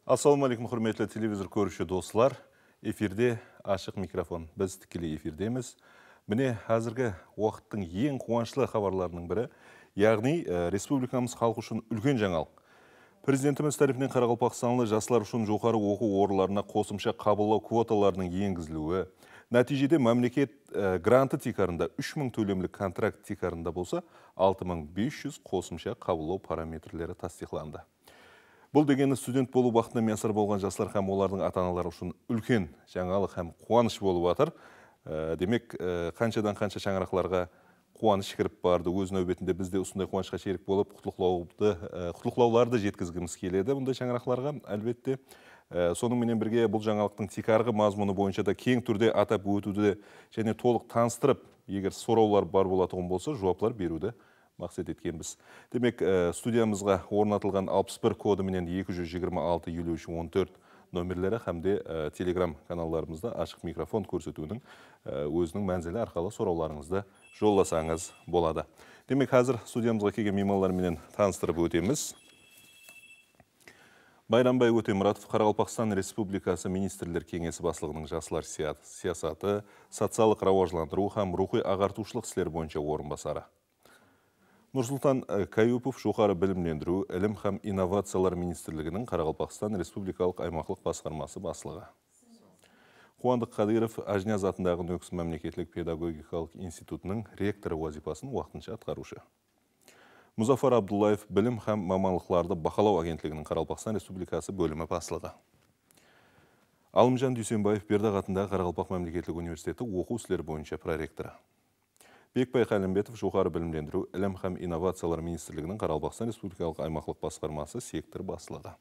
Ассалаумалейкум, құрметті телевизор көруші достар. Эфирде ашық микрофон. Біз тікелей эфирдеміз. Міне қазіргі уақыттың ең қуанышлы хабарларының бірі, яғни республикамыз халқы үшін үлкен жаңалық. Президентіміз тарапынан Қарақалпақстанлы жастар үшін жоғары оқу орындарына қосымша қабылдау квоталарының енгізілуі, нәтижеде мемлекет гранты тикарында 3000 төлемлік контракт тикарында болса, 6500 қосымша қабылдау параметрлері тастиқланды. Бұл дегені студент болу бақытына месір болған жастар һәм олардың ата-аналары үшін үлкен жаңалық һәм қуаныш болып жатыр. Демек, қаншадан қанша шаңырақларға қуаныш кіріп барды. Өз нәубетінде бізде осындай қуанышқа шерік болып, құттықтауларды жеткізгіміз келеді бұндай шаңырақларға, әлбетте. Сонымен бірге бұл жаңалықтың тикарғы мазмұны бойынша да кең түрде атап өтуді және толық таныстырып, егер сұраулар бар болатұғын болса, жауаплар беруді мақсат еткенбіз. Демек, студиямызға орнатылған 61 коды менен 226-53-14 номерлері әмде телеграм каналдарымызда ашық микрофон көрсетуінің өзінің мәнзілі арқалы сұрауларыңызды жолласаңыз болады. Демек, қазір студиямызға келген меймандар менен таныстырып өтеміз. Байрамбай Өтемұратов, Қарақалпақстан Республикасы Министрлер Кеңесі басшылығының жастар саясаты, социалдық рауажландыру һәм рухи ағартушылық істер бойынша орынбасары. Нұрсұлтан Каюпов, жоғары білімлендіру, ілім һәм инновациялар министрлігінің Қарақалпақстан Республикалық аймақлық басқармасы басшылығы. Қуандық Қадыров, Ажняз атындағы Нөкіс мемлекеттік педагогикалық институтының ректоры вазифасын уақытынша атқарушы. Музафар Абдуллаев, білім һәм мамандықтарды бақылау агентлігінің Қарақалпақстан Республикасы бөлімі басшылығы. Алымжан Дүйсенбаев, Бердақ атындағы Қарақалпақ мемлекеттік университеті оқу ісілері бойынша проректоры. Бекбай Қалымбетов, жоғары білімлендіру, ілім һәм инновациялар министрлігінің Қарақалпақстан Республикалық аймақлық басқармасы сектор басшылығы.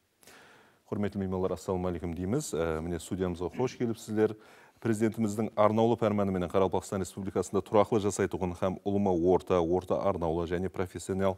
Құрметті меймандар, ассалаумалейкум дейміз. Міне студиямызға қош келіпсіздер. Президентіміздің арнаулы пәрмәніменен Қарақалпақстан Республикасында тұрақлы жасайтуғын һәм ұлыма орта арнаулы және профессионал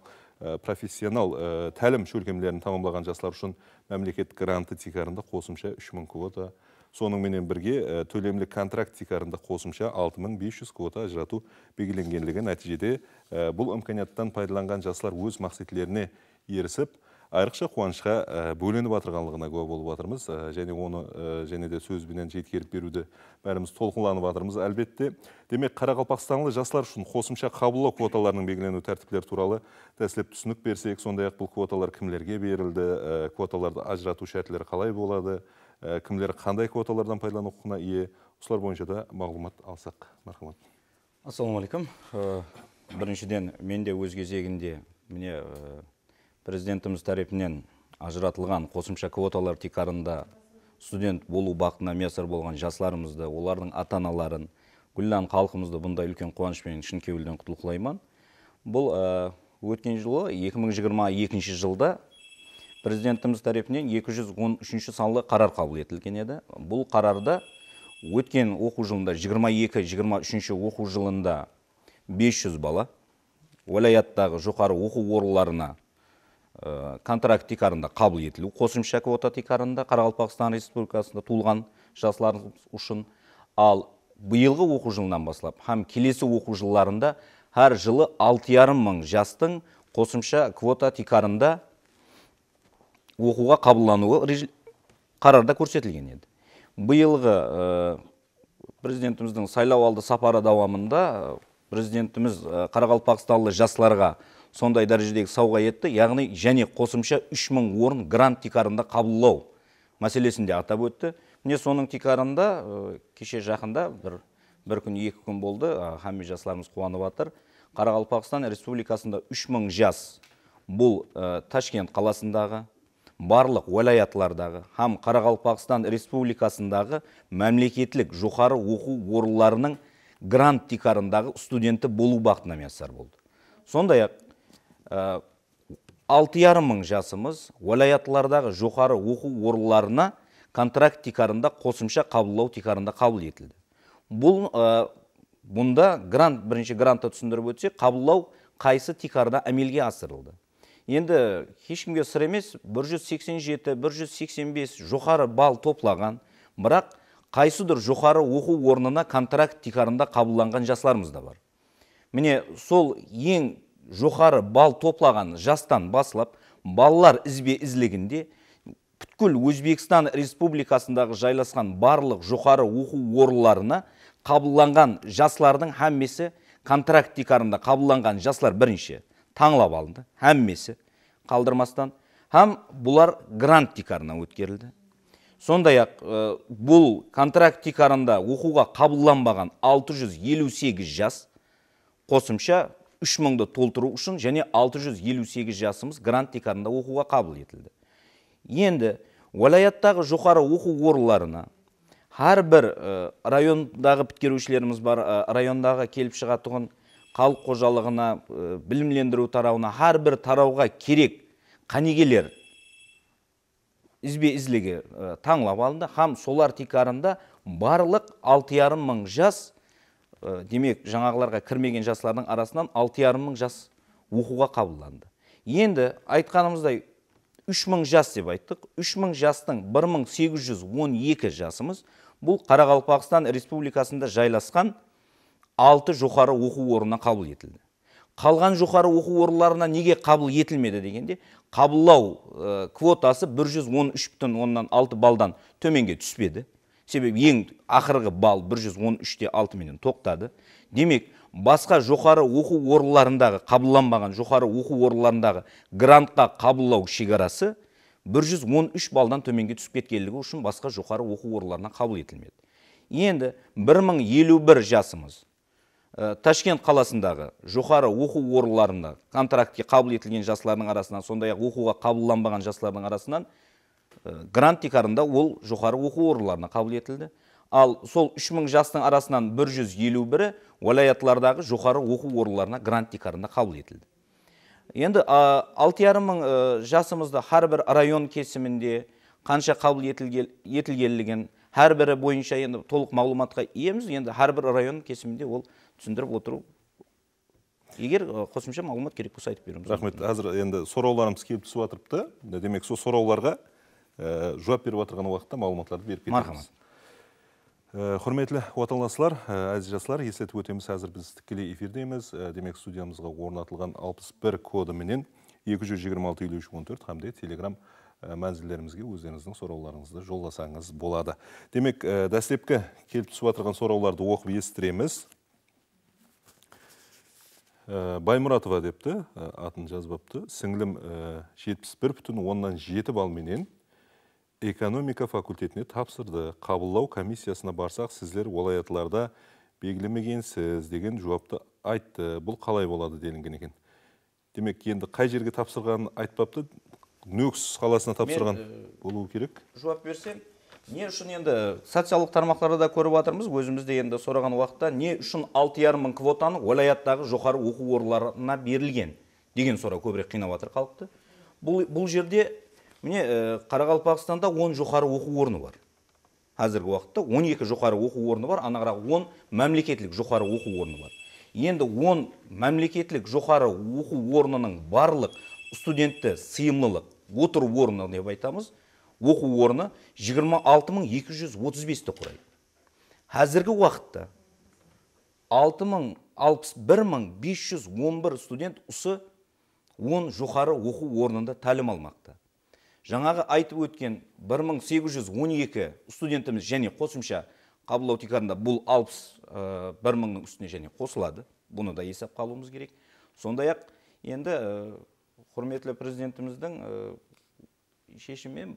тәлім шөлкемлерін тамамлаған жастар үшін мемлекет гранты тикарында қосымша 3000 квота, соның менен бірге төлемлік контракт тикарында қосымша 6500 квота ажырату белгіленгенлігі нәтижеде бұл имканияттан пайдаланған жастар өз мақсатларына ерісіп, айрықша қуанышқа бөленіп атырғанлығына куә болып атырмыз, және оны және де сөзбенен жеткеріп беруді бәріміз толқынланып атырмыз, әлбетте. Демек, Қарақалпақстанлы жастар үшін қосымша қабылдау квоталарының белгілену тәртіптері туралы тәсіліп түсінік берсек, сондай-ақ бұл квоталар кімлерге берілді, квоталарды ажырату шарттары қалай болады, кімлер қандай квоталардан пайдалану құқығына ие, осылар бойынша да мағлұмат алсақ. Мархамат. Ассалаумалейкум. Біріншіден, мен де өз кезегінде міне президентіміз тарапынан ажыратылған қосымша квоталар тикарында студент болу бақытына месір болған жастарымызды, олардың ата-аналарын, күллі халқымызды бұндай үлкен қуанышпен шын кеуілден құттықтаймын. Бұл өткен жылы 2022 жылда президентіміз тарапынан 213 санлы қарар қабыл етілген еді. Бұл қарарда өткен оқу жылында 22-23 оқу жылында 500 бала уәлаяттағы жоғары оқу орындарына контракт тикарында қабыл етілу, қосымша квота тикарында Қарақалпақстан Республикасында туылған жастар үшін, ал биылғы оқу жылынан бастап, һәм келесі оқу жылларында әр жылы 6,5 мың жастың қосымша квота тикарында оқуға қабылдануы қарарда көрсетілген еді. Биылғы президентіміздің сайлау алды сапары давамында президентіміз Қарақалпақстанлы жастарға сондай дәрежедегі сауға етті, яғни және қосымша 3000 орын грант тикарында қабылдау мәселесінде атап өтті. Міне соның тикарында кеше жақында бір күн, 2 күн болды, һәм жастарымыз қуанып жатыр. Қарақалпақстан Республикасында 3000 жас бұл Ташкент қаласындағы, барлық уәлаятлардағы, һәм Қарақалпақстан Республикасындағы мемлекеттік жоғары оқу орындарының грант тикарындағы студенті болу бақытына месір болды. Сондай-ақ 6,5 мың жасымыз уәлаятлардағы жоғары оқу орындарына контракт тикарында қосымша қабылдау тикарында қабыл етілді. Бұнда бірінші грантты түсіндіріп өтсе, қабылдау қайсы тикарда әмелге асырылды. Енді ешкімге сыр емес, 187-185 жоғары бал топлаған, бірақ қайсыдыр жоғары оқу орнына контракт тикарында қабылданған жастарымыз да бар. Міне сол ең жоғары бал топлаған жастан басылап, балалар ізбе ізлігінде бүткіл Өзбекстан Республикасындағы жайласқан барлық жоғары оқу орындарына қабылданған жастардың әммесі контракт тикарында қабылданған жастар бірінші таңлап алынды, әммесі қалдырмастан, һәм бұлар грант тикарына өткерілді. Сондай-ақ бұл контракт тикарында оқуға қабылданбаған 658 жас қосымша 3000-ды толтыру үшін және 658 жасымыз грант тикарында оқуға қабыл етілді. Енді уалаяттағы жоғары оқу орындарына әрбір райондағы біткерушілеріміз бар, райондағы келіп шығатұғын халық қожалығына, білімлендіру тарауына, әрбір тарауға керек қанегелер ізбе-ізліге таңлап алынды, һәм солар тикарында барлық 6,5 мың жас, демек жаңағыларға кірмеген жастардың арасынан 6,5 мың жас оқуға қабылданды. Енді айтқанымыздай 3000 жас деп айттық. 3000 жастың 1812 жасымыз бұл Қарақалпақстан Республикасында жайласқан 6 жоғары оқу орнына қабыл етілді. Қалған жоғары оқу орындарына неге қабыл етілмеді дегенде, қабылдау квотасы 113,6 балдан төменге түспеді. Себебі ең ақырғы бал 113,6 менен тоқтады. Демек, басқа жоғары оқу орындарындағы, қабылданбаған жоғары оқу орындарындағы грантқа қабылдау шекарасы 113 балдан төменге түсіп кеткендігі үшін басқа жоғары оқу орындарына қабыл етілмеді. Енді 1051 жасымыз Ташкент қаласындағы жоғары оқу орындарында контрактке қабыл етілген жастардың арасынан, сондай-ақ оқуға қабылданбаған жастардың арасынан грант тикарында ол жоғары оқу орындарына қабыл етілді. Ал сол 3000 жастың арасынан 151-і уалаятлардағы жоғары оқу орындарына грант тикарында қабыл етілді. Енді 6,5 мың жасымызда әрбір район кесімінде қанша қабыл етілгенлігін әрбірі бойынша енді толық мағлұматқа иеміз. Енді әрбір район кесімінде ол түсіндіріп отыру. Егер қосымша мағлұмат керек болса айтып береміз. Рахмет. Қазір енді сұрауларымыз келіп түсіп жатырыпты. Демек, сол сұрауларға жауап беріп отырған уақытта мағлұматтарды беріп кетеміз. Мархамат. Құрметлі отандастар, әзіз жастар, есетіп өтеміз, қазір біз тікелей эфирдеміз. Демек, студиямызға орнатылған 61 коды менен 226-53-14 hamda Telegram мәнзілдерімізге өздеріңіздің сұрауларыңызды жолдасаңыз болады. Демек, дәстепкі келіп түсіп отырған сұрауларды оқып естіреміз. Баймұратова депті, атын жазбапты. Сіңлім 71,7 балл менен экономика факультетіне тапсырды. Қабылдау комиссиясына барсақ, сіздер уалаятларда белгілемегенсіз деген жауапты айтты. Бұл қалай болады делінген екен. Демек, енді қай жерге тапсырғанын айтпапты, Нөкс қаласына тапсырған болуы керек. Жауап берсем, не үшін енді социалдық тармақтарда көріп жатырмыз, өзімізде енді сұраған уақытта, не үшін 6,5 мың квотаны уалаяттағы жоғары оқу орындарына берілген деген сұрақ көбірек қинап жатыр халықты. Бұл жерде міне Қарақалпақстанда 10 жоғары оқу орны бар. Қазіргі уақытта 12 жоғары оқу орны бар, анағырақ 10 мемлекеттік жоғары оқу орны бар. Енді 10 мемлекеттік жоғары оқу орнының барлық студентті сыйымлылық отыру орны деп айтамыз, оқу орны 26,235-ті құрайды. Қазіргі уақытта 61,511 студент осы 10 жоғары оқу орнында тәлім алмақта. Жаңағы айтып өткен 1812 студентіміз және қосымша қабылдау тикарында бұл 61 мыңның үстіне және қосылады. Бұны да есеп қалуымыз керек. Сондай-ақ енді құрметлі президентіміздің шешімімен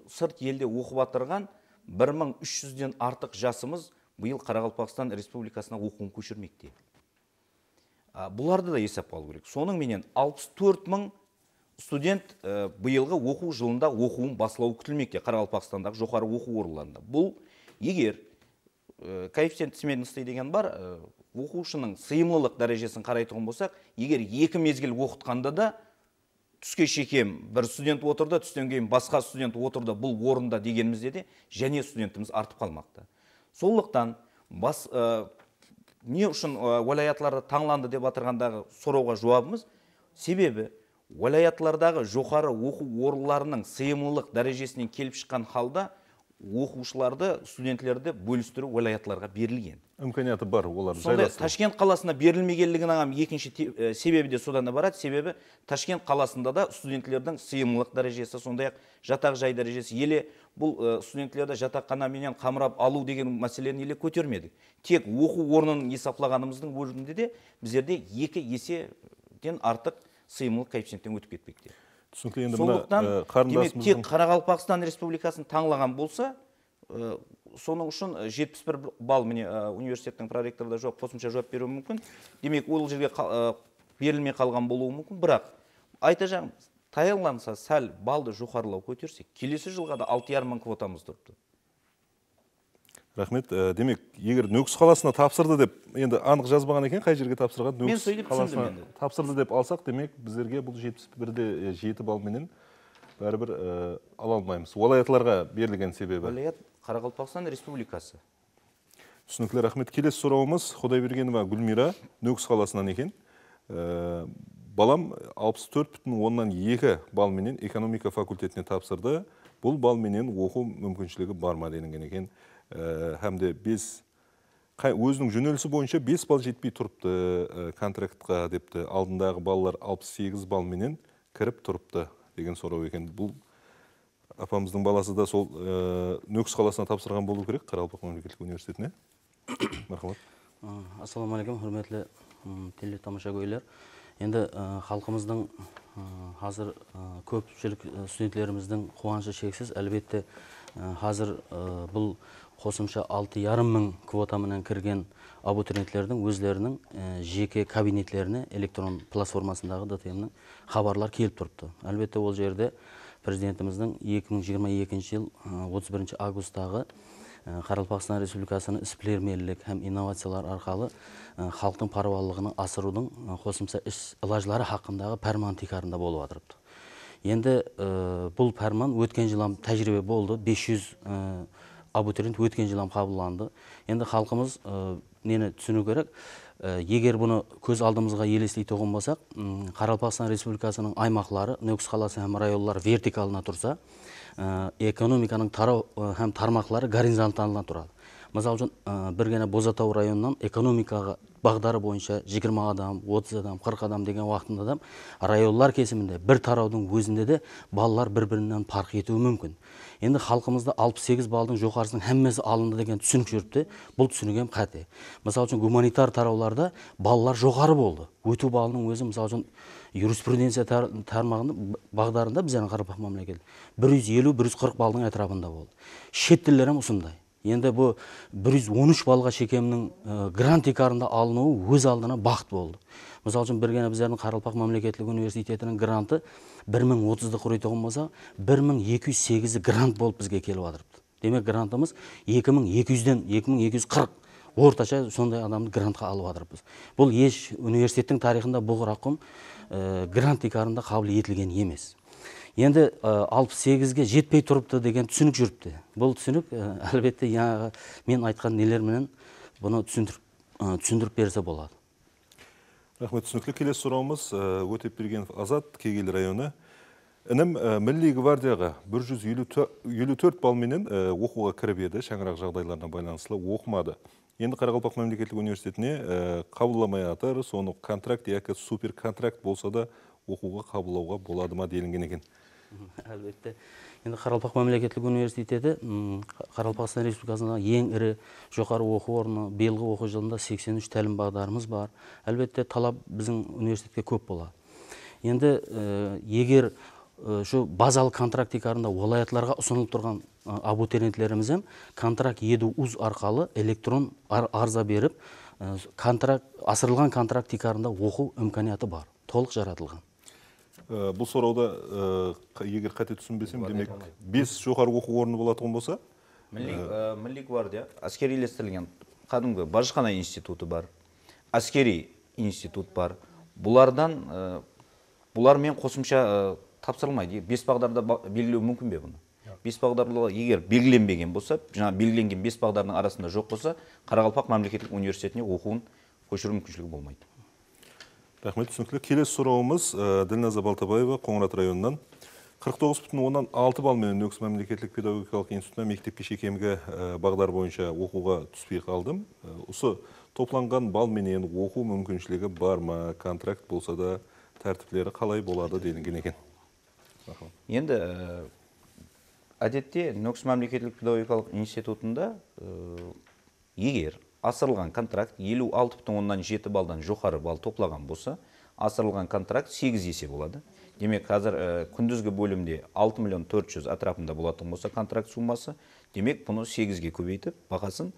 сырт елде оқып жатырған 1300-ден артық жасымыз биыл Қарақалпақстан Республикасына оқуын көшірмекте. Бұларды да есеп қалу керек. Соның менен 64 мың студент биылғы оқу жылында оқуын басылауы күтілмекте Қарақалпақстандағы жоғары оқу орындарында. Бұл егер коэффициент сменности деген бар, оқушының сыйымлылық дәрежесін қарайтын болсақ, егер 2 мезгіл оқытқанда да түске шекем бір студент отырды, түстен кейін басқа студент отырды бұл орында дегенімізде де және студентіміз артып қалмақты. Сондықтан не үшін уалаятларды таңланды деп атырғандағы сұрауға жауабымыз, себебі уалаятлардағы жоғары оқу орындарының сыйымлылық дәрежесінен келіп шыққан халда оқушыларды, студенттерді бөлістіру уәлаятларға берілген. Имканияты бар, олар Сонда жайластыру. Ташкент қаласына берілмегенлігін ағам екінші себебі де содан да барады. Себебі Ташкент қаласында да студенттердің сыйымлылық дәрежесі, сондай-ақ жатақ жай дәрежесі еле бұл студенттерді жатақханаменен қамырап алу деген мәселені еле көтермедік. Тек оқу орнын есаплағанымыздың өзінде де біздерде 2 еседен артық сыйымлылық коэффициенттен өтіп кетпекте. Түсінікті, енді Сондықтан, мына демек, қарындасымыздың тек Қарақалпақстан Республикасын таңлаған болса, соның үшін 71 балл міне университеттің проректорда жоқ, қосымша жауап беруі мүмкін. Демек, ол жерге берілмей қалған болуы мүмкін, бірақ айта жағымыз, таянланса сәл балды жоғарылау көтерсек, келесі жылға да 6,5 мың квотамыз тұрыпты. Рахмет. Демек, егер Нөкіс қаласына тапсырды деп, енді анық жазбаған екен, қай жерге тапсырған? Мен сөйлеп түсіндім енді. Тапсырды деп алсақ, демек, біздерге бұл 71-де 7 балменен бәрібір ала алмаймыз. Уалаятларға берілген себебі. Уалаят Қарақалпақстан Республикасы. Түсінікті, рахмет. Келесі сұрауымыз Құдайбергенова Гүлмира Нөкіс қаласынан екен. Балам 64,2 балменен экономика факультетіне тапсырды. Бұл балменен оқу мүмкіншілігі бар ма делінген екен. Хәмде өзінің жөнелісі бойынша 5 бал жетпей тұрыпты контрактқа депті. Алдындағы балалар 68 балменен кіріп тұрыпты деген сұрау екен. Бұл апамыздың баласы да сол Нөкіс қаласына тапсырған болу керек, Қарақалпақ мемлекеттік университетіне. Мархамат. Ассаламалейкум, hürmetli теле тамаша көйлер. Енді халқымыздың қазір көпшілік студенттеріміздің қуанышы шексіз. Әлбетте қазір бұл қосымша 6,5 мың квотаменен кірген абитуриенттердің өздерінің жеке кабинеттеріне электрон платформасындағы ДТМ-нің хабарлар келіп тұрыпты. Әлбетте ол жерде президентіміздің 2022 жыл 31 августтағы Қарақалпақстан Республикасының іс-білімгерлік һәм инновациялар арқылы халықтың паруалығының асырудың қосымша іс-ылажлары хақындағы пәрман тикарында болып отырыпты. Енді бұл пәрман өткен жылам тәжірибе болды, 500 абитуриент өткен жылам қабылданды. Енді халқымыз нені түсіну керек? Егер бұны көз алдымызға елестете болсақ, Қарақалпақстан Республикасының аймақлары, Нөкіс қаласы һәм районлар вертикалына тұрса, экономиканың тарау һәм тармақлары горизонталына тұрады. Мысалы үшін бір гена Бозатау районынан экономикаға бағдары бойынша 20 адам, 30 адам, 40 адам деген уақытында адам районлар кесімінде бір тараудың өзінде де балалар бір-бірінен парқ етуі мүмкін. Енді халқымызда 68 балдың жоғарысының әммесі алынды деген түсінік жүріпті. Бұл түсінігем қате. Мысалы үшін гуманитар тарауларда балалар жоғары болды. Өту балының өзі мысалы үшін юриспруденция тармағында бағдарында біздің Қарақалпақ мемлекеті 150-140 балдың әтрабында болды. Шет тілдері осындай. Енді бұл 113 балға шекемнің грант тикарында алынуы өз алдына бақыт болды. Мысалы үшін бір гена біздердің Қарақалпақ мемлекеттік университетінің гранты 1030-ды құрайтын болса, 1208 грант болып бізге келіп отырыпты. Демек грантымыз 2200-ден 2240 орташа сондай адамды грантқа алып отырмыз. Бұл еш университеттің тарихында бұл рақым грант тикарында қабыл етілген емес. Енді 68-ге жетпей тұрыпты деген түсінік жүріпті. Бұл түсінік әлбетте мен айтқан нелерменен бұны түсіндіріп берсе болады. Рахмет, түсінікті. Келесі сұрауымыз Өтепбергенов Азат, Кегел районы. Інім Милли гвардияға 154 балменен оқуға кіріп еді, шаңырақ жағдайларына байланысты оқымады. Енді Қарақалпақ мемлекеттік университетіне қабылдамай атыр, соны контракт яки супер контракт болса да оқуға қабылдауға болады ма делінген екен. Әлбетте. Енді Қарақалпақ мемлекеттік университеті Қарақалпақстан Республикасында ең ірі жоғары оқу орны, биылғы оқу жылында 83 тәлім бағдарымыз бар. Әлбетте талап біздің университетке көп болады. Енді егер şu базалық контракт тикарында уалаятларға ұсынылып тұрған абитуриенттеріміз контракт еду уз арқалы электрон арза беріп, асырылған контракт тикарында оқу имканияты бар, толық жаратылған. Бұл сұрауда егер қате түсінбесем, демек 5 жоғары оқу орны болатын болса? Милли гвардия әскерилестірілген қадымғы Бажықана институты бар, әскери институт бар. Бұлармен қосымша тапсырылмайды. 5 бағдарда белгілеу мүмкін бе бұны? 5 бағдарлы егер белгіленбеген болса, жаңа белгіленген 5 бағдардың арасында жоқ болса, Қарақалпақ мемлекеттік университетіне оқуын көшіру мүмкіншілігі болмайды. Рахмет, түсінікті. Келесі сұрауымыз Ділназа Балтабаева, Қоңырат районынан. 49,6 балл менен Нөкс мемлекеттик педагогикалык институтуна мектепке шекемге багдар боюнча окууга түспөй калдым. Усы топланган балл менен окуу мүмкүнчүлүгү бармы, контракт болсо да тартиптери калай болады делинген экен. Енді әдетте Нөкс мемлекеттік педагогикалық институтында егер асырылған контракт 56,7 балдан жоғары балл топлаған болса, асырылған контракт 8 есе болады. Демек, қазір күндізгі бөлімде 6 миллион 400 атрапында болатын болса контракт суммасы, демек, бұны 8-ге көбейтіп, бағасын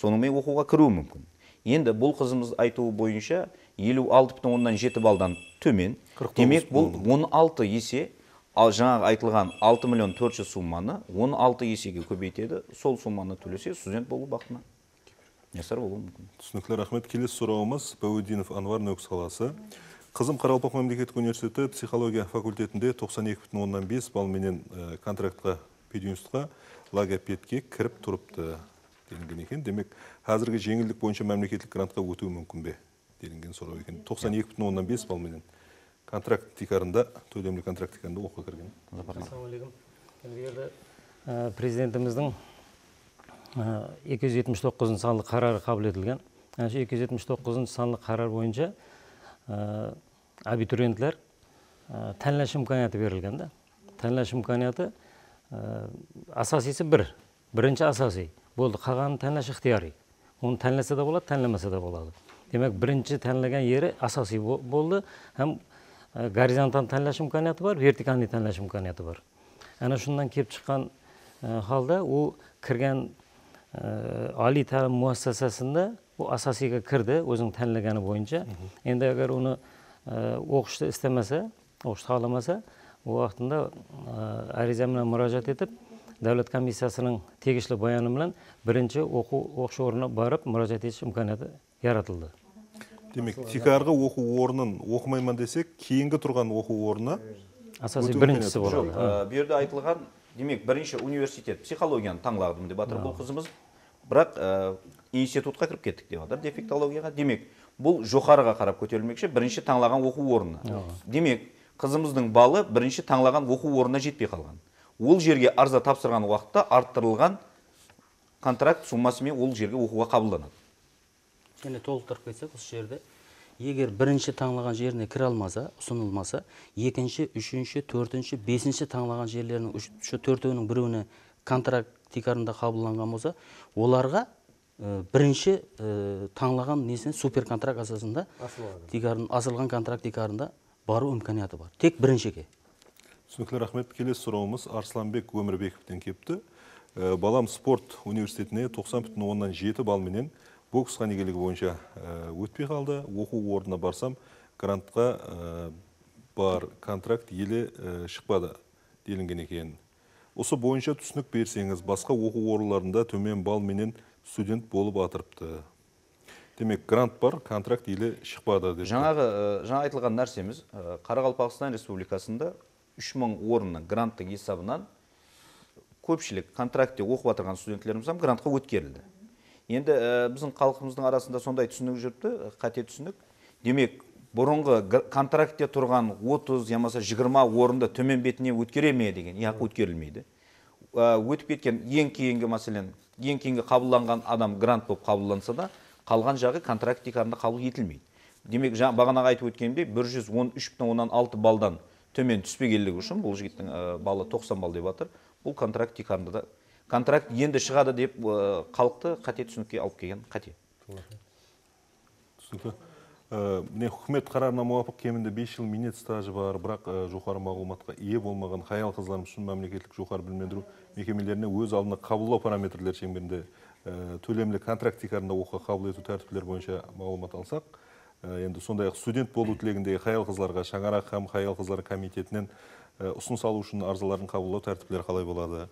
сонымен оқуға кіру мүмкін. Енді бұл қызымыз айтуы бойынша 56,7 балдан төмен, демек, бұл 16 есе, ал жаңағы айтылған 6 миллион 400 сумманы 16 есеге көбейтеді, сол сумманы төлесе студент болу бақытына ясар болуы мүмкін. Түсінікті рахмет. Келесі сұрауымыз Баудинов Анвар, Нөкс қаласы. Қызым Қарақалпақ мемлекеттік университеті психология факультетінде 92,5 балл менен контрактқа пединститутқа логопедке кіріп тұрыпты делінген екен. Демек, қазіргі жеңілдік бойынша мемлекеттік грантқа өтуі мүмкін бе делінген сұрау екен. 92,5 балл менен контрактикарында, төлемлі контрактикарында оқуға кірген. Ассалаумалейкум. Президентіміздің 279 санлы қарары қабыл етілген. 279 санлы қарар бойынша абитуриентлер тәнләш имканияты берілген. Тәнләш имканияты асасisi бірінші асаси болды. Қалғаны тәнләш ixtiyari. Оны тәнләсе де болады, тәнләмесе де болады. Демек, бірінші тәнләген ері асаси болды. Hem горизонталь тәнләш имканияты бар, вертикальный тәнләш имканияты бар. Әне шундан кеп шыққан халда ол кірген али тәлім муассасасында o asasiga kirdi, o'zing tanlagani bo'yicha. Endi agar uni o'qishni istamasa, o'qishni xohlamasa, u vaqtida ariza bilan murojaat etib, davlat komissiyasining tegishli bayoni bilan birinchi o'qish o'rnina borib murojaat etish imkoniyati yaratildi. Demek, tikarga o'quv o'rnын o'qimayman desek, keyingi turgan o'quv o'rnina asosiy birinchisi bo'ladi. Bu yerda aytilgan, demek, birinchi universitet psixologiyani tanladim deb atыр бұл қызымыз. Бірақ институтқа кіріп кеттік деп жатыр, дефектологияға. Демек, бұл жоғарыға қарап көтерілмекші, бірінші таңлаған оқу орнына. Демек, қызымыздың балы бірінші таңлаған оқу орнына жетпей қалған. Ол жерге арза тапсырған уақытта арттырылған контракт суммасымен ол жерге оқуға қабылданады. Және толықтырып кетсек, осы жерде егер бірінші таңлаған жеріне кіре алмаса, ұсынылмаса, екінші, үшінші, төртінші, бесінші таңлаған жерлерінің төртеуінің біреуіне контракт тикарында қабылданған болса, оларға бірінші таңлаған несіне супер контракт асасында асылған контракт тикарында бару имканияты бар. Тек біріншіге. Түсінікті рахмет. Келесі сұрауымыз Арсланбек Өмірбековтен кепті. Балам спорт университетіне 90,7 балл менен бокс қанегелігі бойынша өтпей қалды. Оқу орнына барсам, грантқа бар контракт елі шықпады делінген екен. Осы бойынша түсінік берсеңіз, басқа оқу орындарында төмен балл менен студент болып атырыпты. Демек, грант бар, контракт елі шықпады деп. Жаңа айтылған нәрсеміз, Қарақалпақстан Республикасында 3000 орынның гранттың есабынан көпшілік контрактте оқып атырған студенттеріміз грантқа өткерілді. Енді біздің халқымыздың арасында сондай түсінік жүріпті, қате түсінік. Демек, бұрынғы контрактте тұрған 30, ямаса 20 орында төмен бетіне өткере ме деген, яқы өткерілмейді. Өтіп кеткен ең кейінгі мәселен, ең кейінгі қабылданған адам грант болып қабылданса да, қалған жағы контракт тикарында қабыл етілмейді. Демек, бағанағы айтып өткенде 113,6 балдан төмен түспегенлігі үшін, бұл жігіттің балы 90 бал деп атыр, бұл контракт тикарында да. Контракт енді шығады деп халықты қате түсінікке алып келген қате. Түсінікті. Міне үкімет қарарына муафық кемінде 5 жыл минет стажы бар, бірақ жоғары мағлұматқа ие болмаған хаял қызларымыз үшін мемлекеттік жоғары білімдендіру мекемелеріне өз алдына қабылдау параметрлер шеңберінде төлемлі контракт тикарында оқуға қабыл ету тәртіптері бойынша мағлұмат алсақ, енді сондай-ақ студент болу тілегіндегі хаял қызларға шаңарақ һәм хаял қызлар комитетінен ұсыныс алу үшін арзаларын қабылдау тәртіптері қалай болады?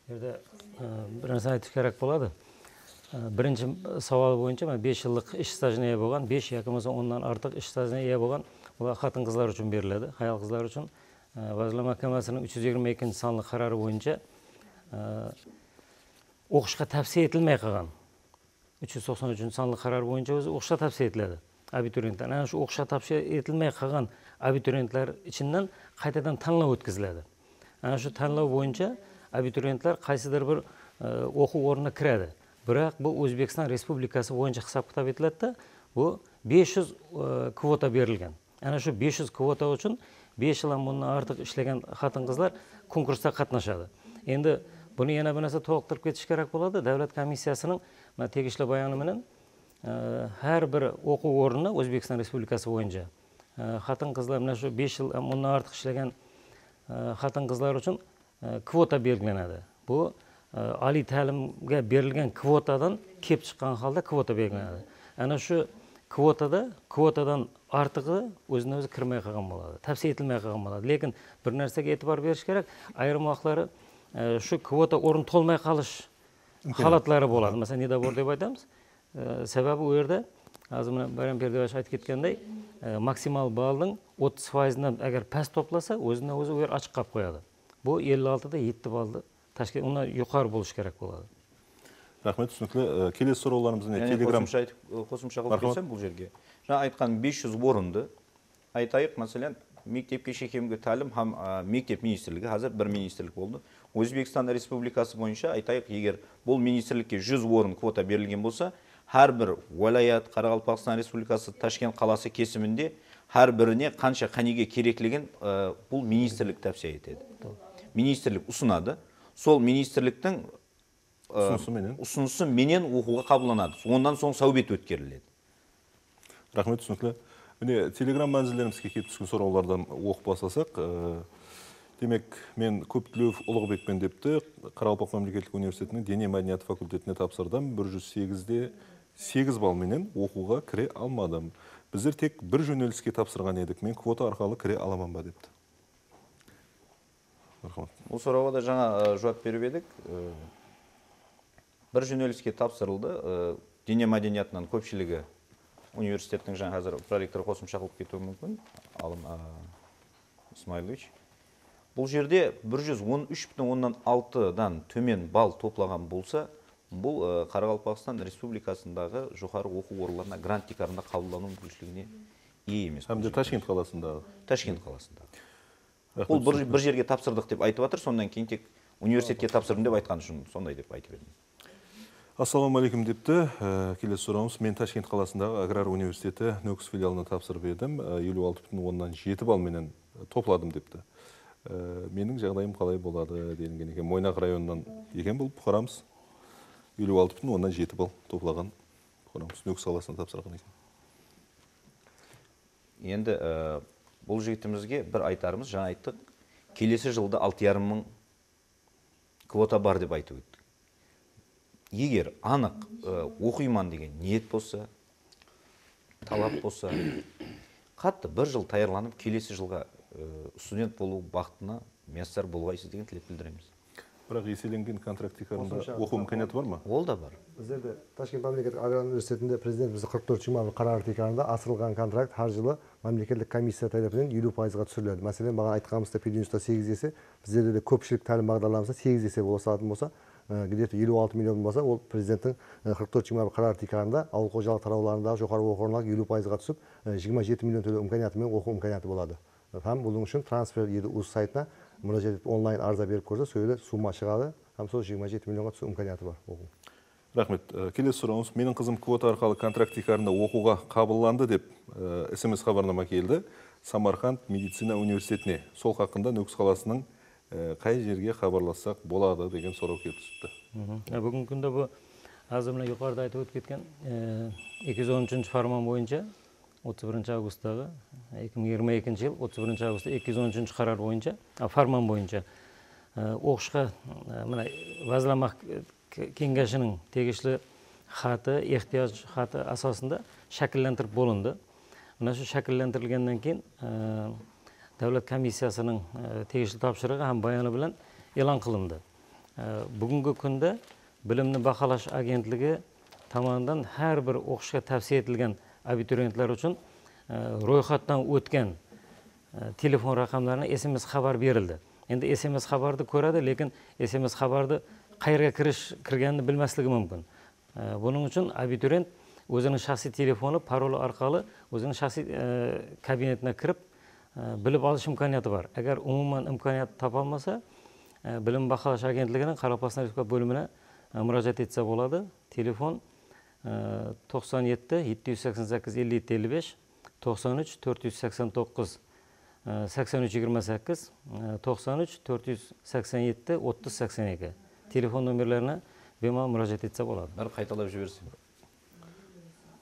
Бір нәрсе айту керек болады. Бірінші сауал бойынша 5 жылдық іш стажына ие болған, 5 яғни ондан артық іш стажына ие болған, олар қатын қызлар үшін беріледі. Хаял қызлар үшін Вазілі Mahkamасының 322 санлы қарары бойынша оқышқа тәпсие етілмей қалған. 393 санлы қарар бойынша өзі оқышқа тәпсие етіледі. абитуриенттер, ana shu o'qishga topshiriq etilmay qolgan abituriyentlar ichidan qaytadan tanlov o'tkaziladi. Ana shu tanlov bo'yicha abituriyentlar qaysidir bir o'quv o'rniga kiradi. Biroq bu O'zbekiston Respublikasi bo'yicha hisob-kitob etiladi-da, bu 500 kvota berilgan. Ana shu 500 kvota uchun 5 yildan bundan ortiq ishlagan xotin-qizlar konkursda qatnashadi. Endi buni yana bir narsa to'liqtirib ketish kerak bo'ladi. Davlat komissiyasining tegishli bayoni bilan har bir o'quv o'rnini O'zbekiston Respublikasi bo'yicha xotin-qizlar mana shu 5 yil bundan ortiq ishlagan xotin-qizlar uchun kvota belgilanadi. Bu oliy ta'limga berilgan kvotadan kelib chiqqan holda kvota belgilanadi. Ana shu kvotadan ortig'i o'zini o'zi kirmay qolgan bo'ladi, tavsiya etilmay qolgan bo'ladi. Lekin bir narsaga e'tibor berish kerak, ayrim vaqtlari shu kvota o'rin to'lmay qolish holatlari bo'ladi. Masalan, nedabor deb aytamiz. Sababi u yerda hozir mana Bayram Perdoyev aytib ketganday, maksimal ballning 30%dan agar past to'plasa, o'zidan o'zi u yer ochiq qolib qo'yadi. Bu 56 da 7 ballni tashkil, undan yuqori bo'lish kerak bo'ladi. Rahmet, tushunarli. Kelesi so'rovlarimizni Telegram qo'shimcha qilib ketsam bu yerga. Жаңа aytgan 500 o'rinni aytaylik, masalan, maktabgacha keyingi ta'lim ham mektep ministrligi, hozir bir ministrlik bo'ldi. O'zbekiston Respublikasi bo'yicha aytaylik, agar bu ministrlikka 100 o'rin kvota berilgan bo'lsa, har bir viloyat, Qoraqalpog'iston Respublikasi Toshkent qalasi kesiminde har birine qaniga kerakligin bu ministrlik tavsiya etadi. Ministrlik usunadi. Sol ministrlikning usunusi menen o'quvga qabullanadi. Ondan so'ng savbet o'tkaziladi. Rahmet, tushunarli. Mine Telegram manzillerimizga kelib tushgan so'rovlardan o'qib basasak, demek men Ko'ptulov Ulug'bekman debdi, Qoraqalpoq mamlakatlik universitetining Diniy madaniyat fakultetine topsirdim. 108 de 8 ball menen o'quvga kire almadim. Bizler tek bir jurnalistga topsirgan edik. Men kvota orqali kire alaman ba debdi. Rahmat. Bu so'rovga da жаңа javob berib edik. Bir jurnalistga topsirildi. Diniy madaniyatning ko'pchiligi universitetning жаңа hozir prorektor qo'shimcha qilib ketуі мүмкін. Алым Ismailovich. Бұл жерде 113,6-дан төмен балл топлаган болса, бұл Қарақалпақстан Республикасындағы жоғары оқу орындарына грант тикарында қабылдану мүмкіншілігіне ие емес. Hem de Taşkent қаласындағы. Taşkent қаласында. Бұл бір жерге тапсырдық деп айтып жатыр, сондан кейін тек университетке тапсырдым деп айтқан үшін сондай деп айтып едім. Ассалаумағалейкум депті. Келесі сұрауымыз, мен Ташкент қаласындағы Аграр университеті Нөкіс филиалына тапсырып едім. 56,7 баллменен топладым депті. Менің жағдайым қалай болады делінген екен. Мойнақ районынан екен бұл бұқарамыз. 56,7 балл топлаған бұқарамыз. Нөкіс қаласына тапсырған екен. Енді бұл жігітімізге бір айтарымыз, жаңа айттық, келесі жылда 6,5 мың квота бар деп айтып өттік. Егер анық оқиман деген ниет болса, талап болса, қатты бір жыл таярланып, келесі жылға студент болу бақытына мәссар болғайсыз деген тілеп білдіреміз. Бірақ еселенген контрактикарында оқу мүмкіндігі бар ма? Ол да бар. Біздерде Ташкент мемлекеттік аграр университетінде президентімізді 44 жұмалы қарар тикарында асырылған контракт har жылы мемлекеттік комиссия тарапынан 50%-ға түсіріледі. Мәселен, маған айтқанымызда педагогикада 8 есе, біздерде де көпшілік тәлім бағдарламасында 8 есе бола салатын болса, где-то 56 миллион болса, ол президенттің 44 жұмалы қарар тикарында ауыл қожалық тарауларындағы жоғары оқу орындарына 50%-ға түсіп, 27 миллион төлеу имканиятымен оқу имканияты болады. Ham bunun үшін трансфер еді uz сайтына müracaat edip онлайн арза беріп көрсе, сөйле сума шығады, ham сол 27 миллионға түсу имканияты бар. Рахмет. Келесі сұрауымыз, менің қызым квота арқылы контрактикарында оқуға қабылданды деп СМС хабарнама келді. Самарқанд медицина университетіне. Сол хақында Нөкіс қаласының қай жерге хабарлассақ болады деген сұрау келіп түсіпті. Бүгінгі күнде бұл азымына yuqorida айтып өтіп кеткен 213 фарман бойынша 31 августтағы 2022 жыл 31 августта 213 қарар бойынша, фарман бойынша оқышқа базаламақ кеңесінің tegishli хаты, ehtiyoj хаты asosida shakllantirib bo'lindi. Mana shu shakllantirilgandan keyin davlat komissiyasining tegishli topshirig'i ham bayoni bilan e'lon qilindi. Bugungi kunda bilimni baholash agentligi tomonidan har bir o'qishga tavsiya etilgan abituriyentlar uchun ro'yxatdan o'tgan telefon raqamlarini SMS xabar berildi. Endi SMS xabarni ko'radi, lekin SMS xabarni qayerga kirganini bilmasligi mumkin. Buning uchun abituriyent өзінің шахси телефоны, паролі арқылы өзінің шахси кабинетіне кіріп біліп алыш имканияты бар. Әгер umuman имканият таба алмаса, білім бақылаушы агентлігінің Қарақалпақстан Республика бөліміне müracaat etse болады. Телефон 97 788 57 55, 93 489 83 28, 93 487 30 82. Телефон номерлеріне бемал müracaat etse болады. Бір қайталап жіберсең.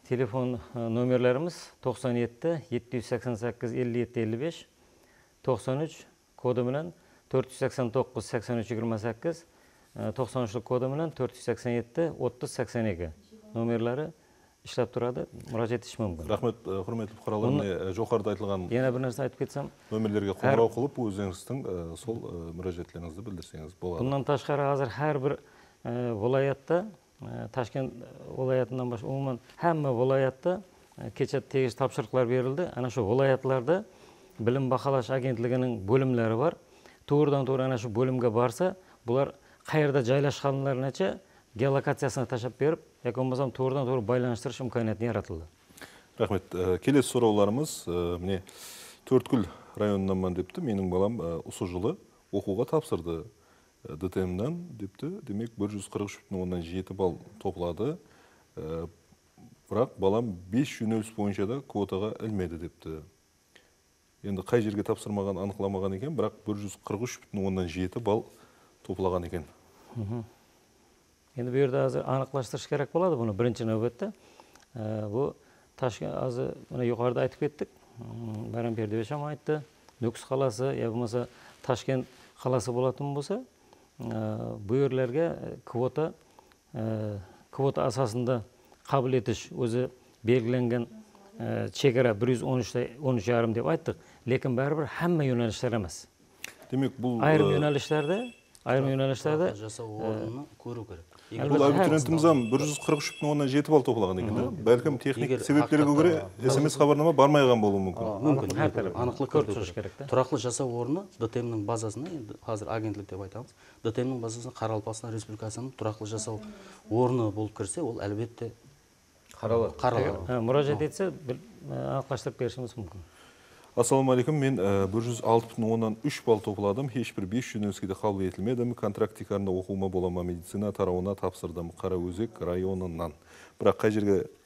Телефон номерлерimiz 97 788 57 55, 93 kodu bilen 489 83 28, 93 kodu bilen 487 30 82 номерлері işlep тұрады, müracaat etiş мүмкін. Рахмет, құрметті бұқаралар, міне жоғарыда айтылған Yana bir нәрсе айтып кетсем, номерлерге қоңырау қылып, өздеріңіздің сол müracaatlerіңізді білдірсеңіз болады. Bundan tashqari hozir har bir viloyatda, Toshkent viloyatidan boshqa umuman hamma viloyatda kecha tegishli topshiriqlar berildi. Ana shu viloyatlarda bilim baholash agentligining bo'limlari bor. To'g'ridan-to'g'ri ana shu bo'limga borsa, bular qayerda joylashganlarigacha geolokatsiyasini tashab berib, yoki bo'lmasam to'g'ridan-to'g'ri baylanishtirish imkoniyati yaratildi. Рахмет. Келесі сұрауларымыз, міне Төрткүл районынан депті, менің балам осы жылы оқуға тапсырды. ДТМ-нан депті, демек 143,7 балл топлады. Бірақ балам 5 жөнеліс бойынша да квотаға ілмеді депті. Енді қай жерге тапсырмаған, анықламаған екен, бірақ 143,7 балл топлаған екен. Енді бұл жерде азыр анықлаштырыш керек болады бұны бірінші нәубетте. Бұл Toshkent azı mana yuqorida aytib ketdik. Bayram Perdebek ham aytdi. Nukus qalasi, ya bo'lmasa Toshkent qalasi bo'lатын bo'lsa, bu yerlarga kvota asosida qabul etish o'zi belgilangan chegara 113,5 deb aytdik. Lekin baribir hamma yo'nalishlar emas. Demek bu ayrim yo'nalishlarda жасау орнын көру керек. Бұл абитуриентімізден 143,7 балл топлаған екен. Бәлкім техник себептерге көре SMS хабарнама бармайған болуы мүмкін. Мүмкін. Анықлық көру керек. Тұрақлы жасау орны ДТМ-нің базасына, енді қазір агентлік деп айтамыз, ДТМ-нің базасына Қарақалпақстан Республикасының тұрақлы жасау орны болып кірсе, ол әлбетте қаралады. Müracaat etse анықташтырып берішіміз мүмкін. Ассалаумағалейкум, мен 106,3 балл топладым, ешбір 5 жөнеліске қабыл етілмедім. Контрактикарында оқуыма болама медицина тарауына тапсырдым Қараөзек районынан. Бірақ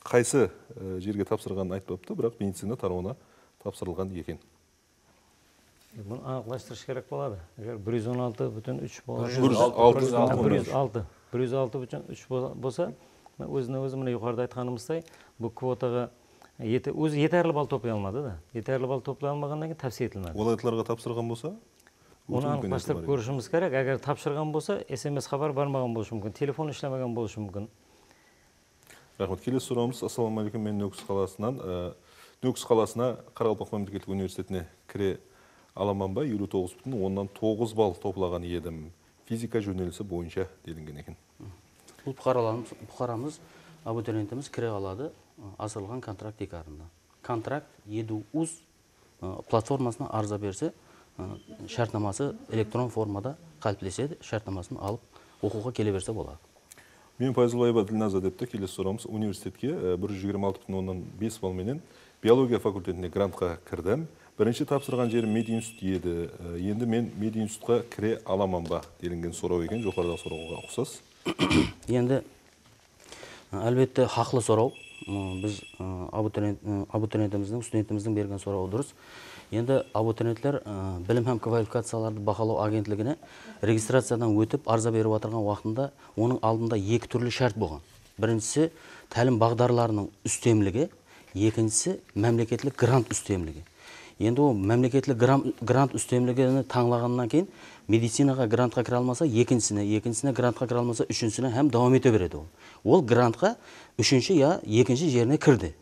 қайсы жерге тапсырғанын айтпапты, бірақ медицина тарауына тапсырылған екен. Bunu anықлаштырыш керек болады. Егер 116,3 болса, өзіне-өзі міне yuqorida айтқанымыздай, бұл квотаға өзі yeterli балл топлай алмады да. Yeterli балл топлай алмағаннан кейін тапсырыс етілмеді. Viloyatlarga topshirgan bo'lsa, оны анықташтырып көрішіміз керек. Егер тапшырған болса, SMS хабар бармаған болушы мүмкін, телефон işlemеген болушы мүмкін. Рахмет. Келесі сұрауымыз, ассалаумағалейкум, мен Нүкіс қаласына Қарақалпақ мемлекеттік университетіне кіре аламан ба, 59,9 балл топлаған едім. Физика жөнелісі бойынша делінген екен. Бұл бұқарамыз, абитуриентіміз кіре алады асырылған контрактикарында. Контракт EduUz платформасына арыза берсе, шартнамасы электрон формада қалыптеседі, шартнамасын алып оқуға келе берсе болады. Мен Пайзулаева Ділназа депті, келесі сұрамыз, университетке 126,5 балменен биология факультетіне грантқа кірдім. Бірінші тапсырған жерім мединститут еді. Енді мен мединститутқа кіре аламан ба делінген сұрау екен, жоғарыда сұрауға ұқсас. Енді әлбетте хақлы сұрау. Біз абитуриентіміздің, студентіміздің берген сұрауы дұрыс. Енді абитуриенттер білім һәм квалификацияларды бақылау агентлігіне регистрациядан өтіп арыза беріп отырған уақытында оның алдында екі түрлі шарт болған. Біріншісі тәлім бағдарларының үстемлігі, екіншісі мемлекеттік грант үстемлігі. Енді ол мемлекеттік грант үстемлігіні таңлағаннан кейін медицинаға грантқа кіре алмаса, екіншісіне грантқа кіре алмаса, үшіншісіне һәм давам ете береді ол. Ол грантқа үшінші я екінші жеріне кірді.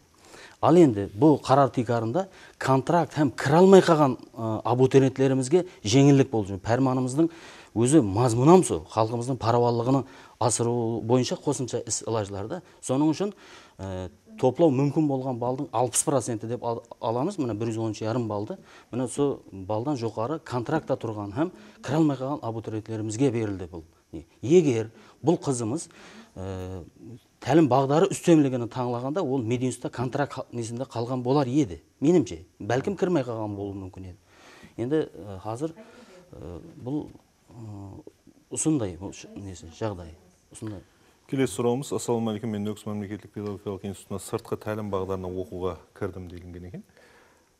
Ал енді бұл қарар тикарында контракт һәм кіре алмай қалған абитуриенттерімізге жеңілдік болды. Пәрманымыздың өзі мазмұнамсы, халқымыздың парауаллығының асыру бойынша қосымша іс ылажыларды. Соның үшін топлау мүмкін болған балдың 60% деп аламыз, мына 113,5 балды. Мына сол балдан жоғары контрактта тұрған һәм кіре алмай қалған абитуриенттерімізге берілді бұл. Егер бұл қызымыз тәлім бағдары үстемлігін таңлағанда ол мединститутта контракт несінде қалған болар еді, менімше. Бәлкім кірмей қалған болуы мүмкін еді. Енді қазір бұл ұсындай жағдай. Келесі сұрауымыз, ассалаумағалейкум, мен Нөкіс мемлекеттік педагогикалық институтына сыртқы тәлім бағдарына оқуға кірдім делінген екен.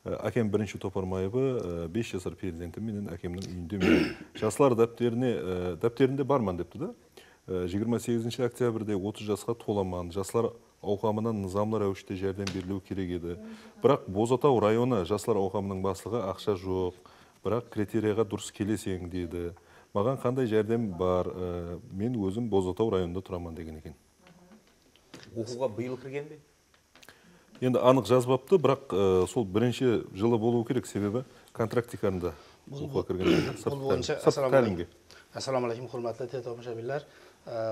Әкем бірінші Топармаевы 5 жасар перзентім менен әкемнің үйінде мен жаслар дәптерінде барман депті да. 28 октябрьде 30 жасқа толаман, жаслар ауқамынан нызамлы рәвіште жәрдем берілу керек еді. Бірақ Бозатау районы жаслар ауқамының басылығы ақша жоқ, бірақ критерияға дұрыс келесең деді. Маған қандай жәрдем бар, мен өзім Бозатау районында тұраман деген екен. Оқуға биыл кірген бе? Енді анық жазбапты, бірақ сол бірінші жылы болу керек, себебі контрактикарында оқуға кірген. Сыртқы тәлімге. Ассалаумағалейкум, құрметті телетомашабийлер.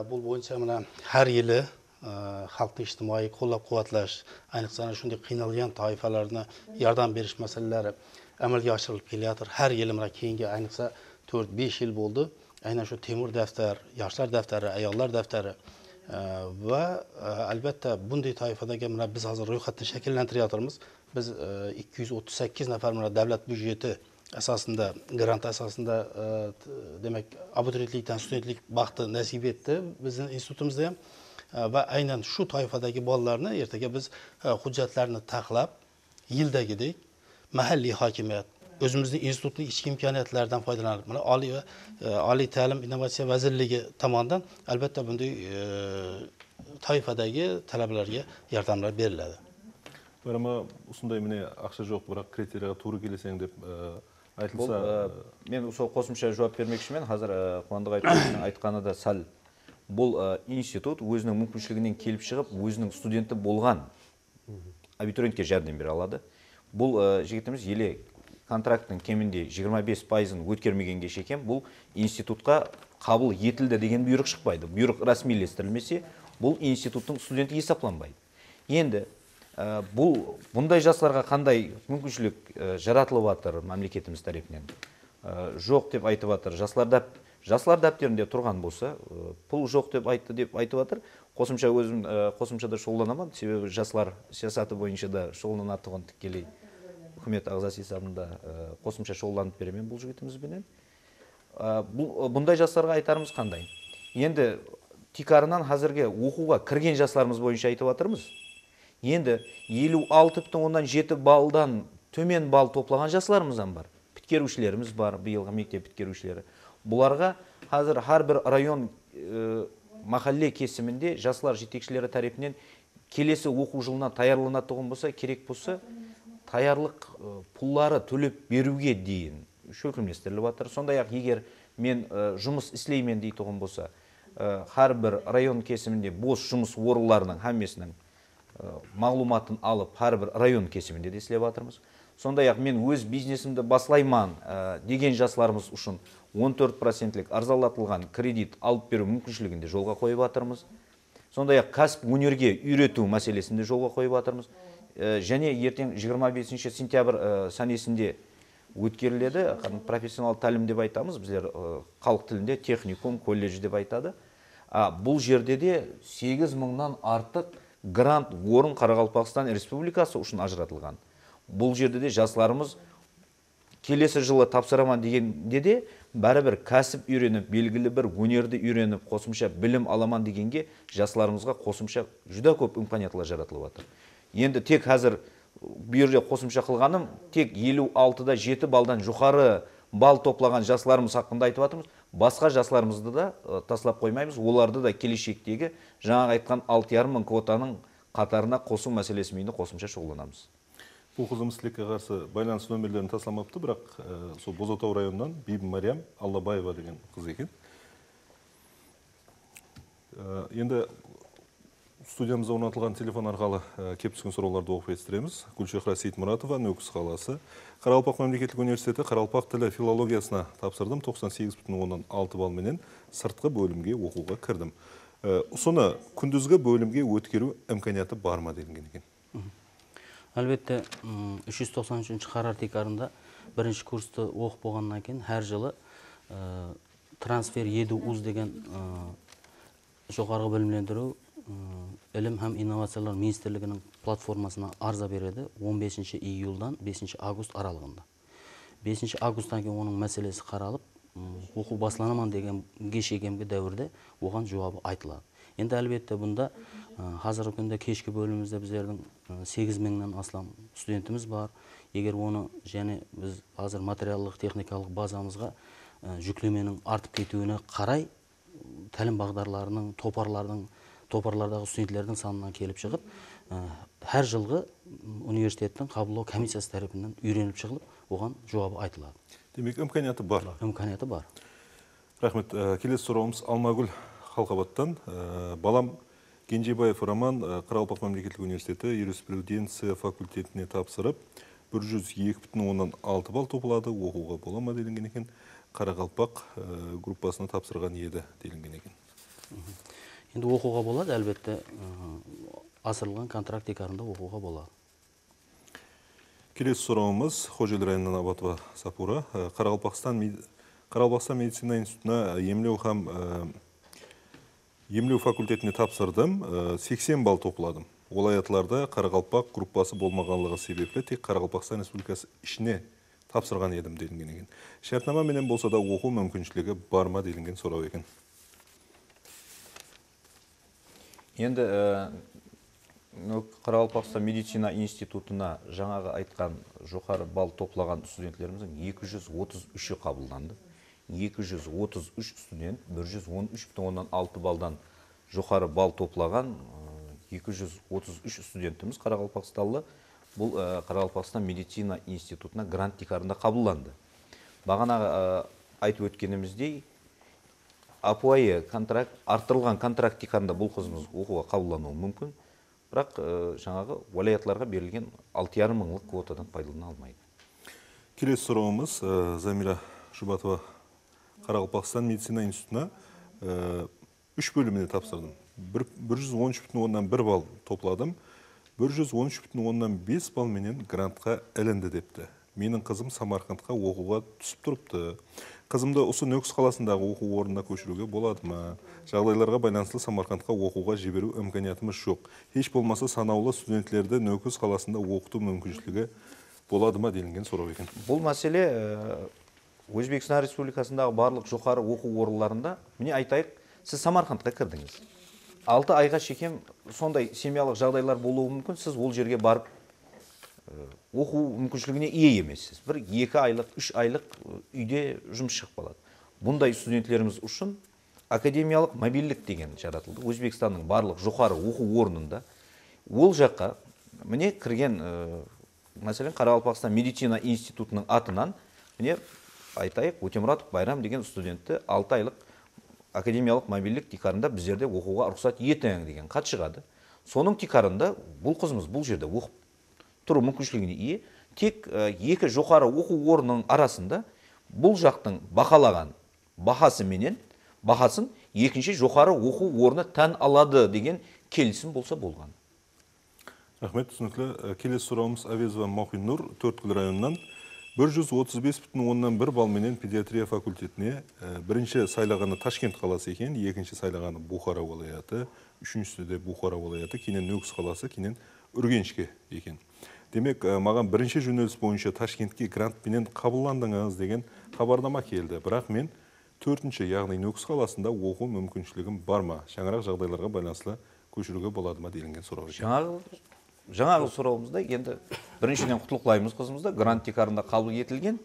Бұл бойынша мына әр елі халықты іжтимаи қолдап-қуатлаш, айнықса шундай қиналған тайфаларына ярдам беріш мәселелері әмелге ашырылып келе жатыр. Әр елі мына кейінге айнықса 4-5 yıl болды. Aynen şu temur defter, yaşlar defteri, ayollar defteri ve elbette bunday tayfadagi mana biz hozir ro'yxatni shakllantiryapmiz. Biz 238 nafar mana davlat byudjeti asosida, grant asosida demak abituriyentlikdan studentlik baxti nasib etdi bizning institutimizda ham. Va aynan shu toifadagi bolalarni ertaga biz hujjatlarini taxlab yildagidek mahalliy hokimiyat özümüzün institutun ichki imkoniyatlardan foydalanib, mana Oliy ta'lim innovatsiya vazirligi tomonidan albatta bunday toifadagi talabalarga yordamlar beriladi. Barama usunday mine ақша жоқ, бірақ критерияға тура келесең деп айтылса, мен сол қосымша жауап бермекшімін. Қазір Қуандық айтқаны да сәл. Бұл институт өзінің мүмкіншілігінен келіп шығып, өзінің студенті болған абитуриентке жәрдем бере алады. Бұл жігітіміз еле контракттың кемінде 25%-ын өткермегенге шекем, бұл институтқа қабыл етілді деген бұйрық шықпайды. Бұйрық рәсмилестірілмесе, бұл институттың студенті есептелінбейді. Енді бұндай жастарға қандай мүмкіншілік жаратылып жатыр мемлекетіміз тарапынан? Жоқ деп айтып жатыр. Жаслар дәптерінде тұрған болса, пұл жоқ деп айтты деп айтып жатыр. Қосымшада шұғылданамын, себебі жаслар саясаты бойынша да шұғылданатұғын тікелей үкімет ағзасы есебінде қосымша шұғылданып беремін бұл жігітімізбенен. Бұндай жастарға айтарымыз қандай? Енді тикарынан қазірге оқуға кірген жастарымыз бойынша айтып жатырмыз. Енді 56,7 балдан төмен бал топлаған жастарымыздан бар. Біткерушілеріміз бар, биылғы мектеп біткерушілері. Бұларға қазір har bir район махалле кесімінде жастар жетекшілері тарапынан келесі оқу жылына таярланатұғын болса, керек болса, таярлық пұллары төлеп беруге дейін шөкілместіріліп жатыр. Сондай-ақ егер мен жұмыс істеймін дейтұғын болса, har bir район кесімінде бос жұмыс орындарының әммесінің мағлұматын алып, har bir район кесімінде де істеп жатырмыз. Сондай-ақ мен өз бизнесімді баслайман деген жастарымыз үшін 14%-лік арзалатылған кредит алып беру мүмкіншілігінде жолға қойып жатырмыз. Сондай-ақ кәсіп өнерге үйрету мәселесінде жолға қойып жатырмыз. Және ертең 25 сентябрь сәнесінде өткеріледі. Профессионал тәлім деп айтамыз, біздер халық тілінде техникум, колледж деп айтады. Бұл жерде де 8.000-нан артық грант орын Қарақалпақстан Республикасы үшін ажыратылған. Бұл жерде де жастарымыз келесі жылы тапсыраман дегенде де бәрібір кәсіп үйреніп, белгілі бір өнерді үйреніп, қосымша білім аламан дегенге жастарымызға қосымша жүдә көп имканиyaтлар жаратылып жатыр. Енді тек қазір бүйірде қосымша қылғаным, тек 56-да 7 балдан жоғары бал топлаған жастарымыз хақында айтып жатырмыз. Басқа жастарымызды да таслап қоймаймыз. Оларды да келешектегі жаңа айтқан 6,5 мың квотаның қатарына қосу мәселесімен қосымша шұғылданамыз. Бұл қызымыз тілекке қарсы байланыс нөмірлерін тасламапты, бірақ сол Бозатау районынан Бибі Мариям Аллабаева деген қыз екен. Енді студиямызда орнатылған телефон арқылы кеп түскен сұрауларды оқып естіреміз. Гүлшехра Сейтмұратова, Нөкіс қаласы. Қарақалпақ мемлекеттік университеті Қарақалпақ тілі филологиясына тапсырдым. 98,6 балменен сыртқы бөлімге оқуға кірдім. Соны күндізгі бөлімге өткеру имканияты бар ма делінген екен? Әлбетте 393 қарар текарында бірінші курсты оқып болғаннан кейін әр жылы трансфер еду уз деген жоғарғы білімлендіру Ілім һәм инновациялар министрлігінің платформасына арза береді 15 июльдан 5 август аралығында. 5 августтан кейін оның мәселесі қаралып, оқу басланаман дегенге шегемге дәуірде оған жауабы айтылады. Енді әлбетте бұнда қазіргі күнде кешкі бөлімімізде біздердің 8000-нен астам студентіміз бар. Егер оны және біз қазір материалдық техникалық базамызға жүклеменің артып кетуіне қарай тәлім бағдарларының, топарлардағы студенттердің санынан келіп шығып, әр жылғы университеттің қабылдау комиссиясы тарапынан үйреніп шығылып, оған жауабы айтылады. Демек, имканияты бар. Имканияты бар. Рахмет. Келесі сұрауымыз Алмагүл Қалқабаттан. Балам Кенжебаев Роман Қарақалпақ мемлекеттік университеті юриспруденция факультетіне тапсырып, 102,6 балл топылады, оқуға бола ма делінген екен. Қарақалпақ группасына тапсырған еді делінген екен. Енді оқуға болады, әлбетте асырылған контракт текарында оқуға болады. Келесі сұрауымыз Хожел районынан Абатова Сапура. Қарақалпақстан медицина институтына емлеу факультетіне тапсырдым, 80 балл топладым. Олаятыларда Қарақалпақ группасы болмағанлығы себепті тек Қарақалпақстан Республикасы ішіне тапсырған едім делінген екен. Шартнама менен болса да оқу мүмкіншілігі бар ма делінген сұрау екен. Енді Қарақалпақстан медицина институтына жаңағы айтқан жоғары балл топлаған студенттеріміздің 233-і қабылданды. 233 студент 113,6 балдан жоғары балл топлаған 233 студентіміз Қарақалпақсталы бұл Қарақалпақстан медицина институтына грант тикарында қабылданды. Бағана айтып өткеніміздей, апуайы контракт, артырылған контракт тикарында бұл қызымыз оқуға қабылдануы мүмкін, бірақ жаңағы уәлаятларға берілген 6,5 мыңлық квотадан пайдалана алмайды. Келесі сұрауымыз Замира Жұбатова Қарақалпақстан медицина институтына 3 бөліміне тапсырдым. 113,1 балл топладым. 113,5 балл менен грантқа ілінді депті. Менің қызым Самарқандқа оқуға түсіп тұрыпты. Қызымды осы Нөкіс қаласындағы оқу орнына көшіруге болады ма? Жағдайларға байланысты Самарқандқа оқуға жіберу имканиятымыз жоқ. Еш болмаса санаулы студенттерді Нөкіс қаласында оқыту мүмкіншілігі болады ма делінген сұрау екен. Бұл мәселе Өзбекстан Республикасындағы барлық жоғары оқу орындарында, міне айтайық, сіз Самарқандқа кірдіңіз. 6 айға шекем сондай семьялық жағдайлар болуы мүмкін, сіз ол жерге барып оқу мүмкіншілігіне ие емессіз. 1-2 айлық, 3 айлық үйде жұмыс шығып қалады. Бұндай студенттеріміз үшін академиялық мобильдік деген жаратылды. Өзбекстанның барлық жоғары оқу орнында ол жаққа міне кірген, мәселен, Қарақалпақстан медицина институтының атынан міне айтайық, Өтемұратов Байрам деген студентті 6 айлық академиялық мобильдік тикарында біздерде оқуға рұқсат етің деген хат шығады. Соның тикарында бұл қызымыз бұл жерде оқып тұру мүмкіншілігіне ие. Тек 2 жоғары оқу орнының арасында бұл жақтың бақалаған бағасы менен бағасын екінші жоғары оқу орны тән алады деген келісім болса болған. Рахмет, түсінікті. Келесі сұрауымыз Авезова Махинур, Төрткүл районынан 135,1 балл менен педиатрия факультетіне бірінші сайлағаны Ташкент қаласы екен, екінші сайлағаны Бухара уалаяты, үшіншісі де Бухара уалаяты, кейінен Нөкіс қаласы, кейінен Үргенішке екен. Демек, маған бірінші жөнеліс бойынша Ташкентке грант менен қабылдандыңыз деген хабарлама келді. Бірақ мен төртінші, яғни Нөкіс қаласында оқу мүмкіншілігім бар ма? Жаңарақ жағдайларға байланысты көшіруге болады ма делінген сұрау екен. Жаңағы сұрауымызда енді біріншіден құтылықлаймыз қызымызда грант тикарында қабыл етілген.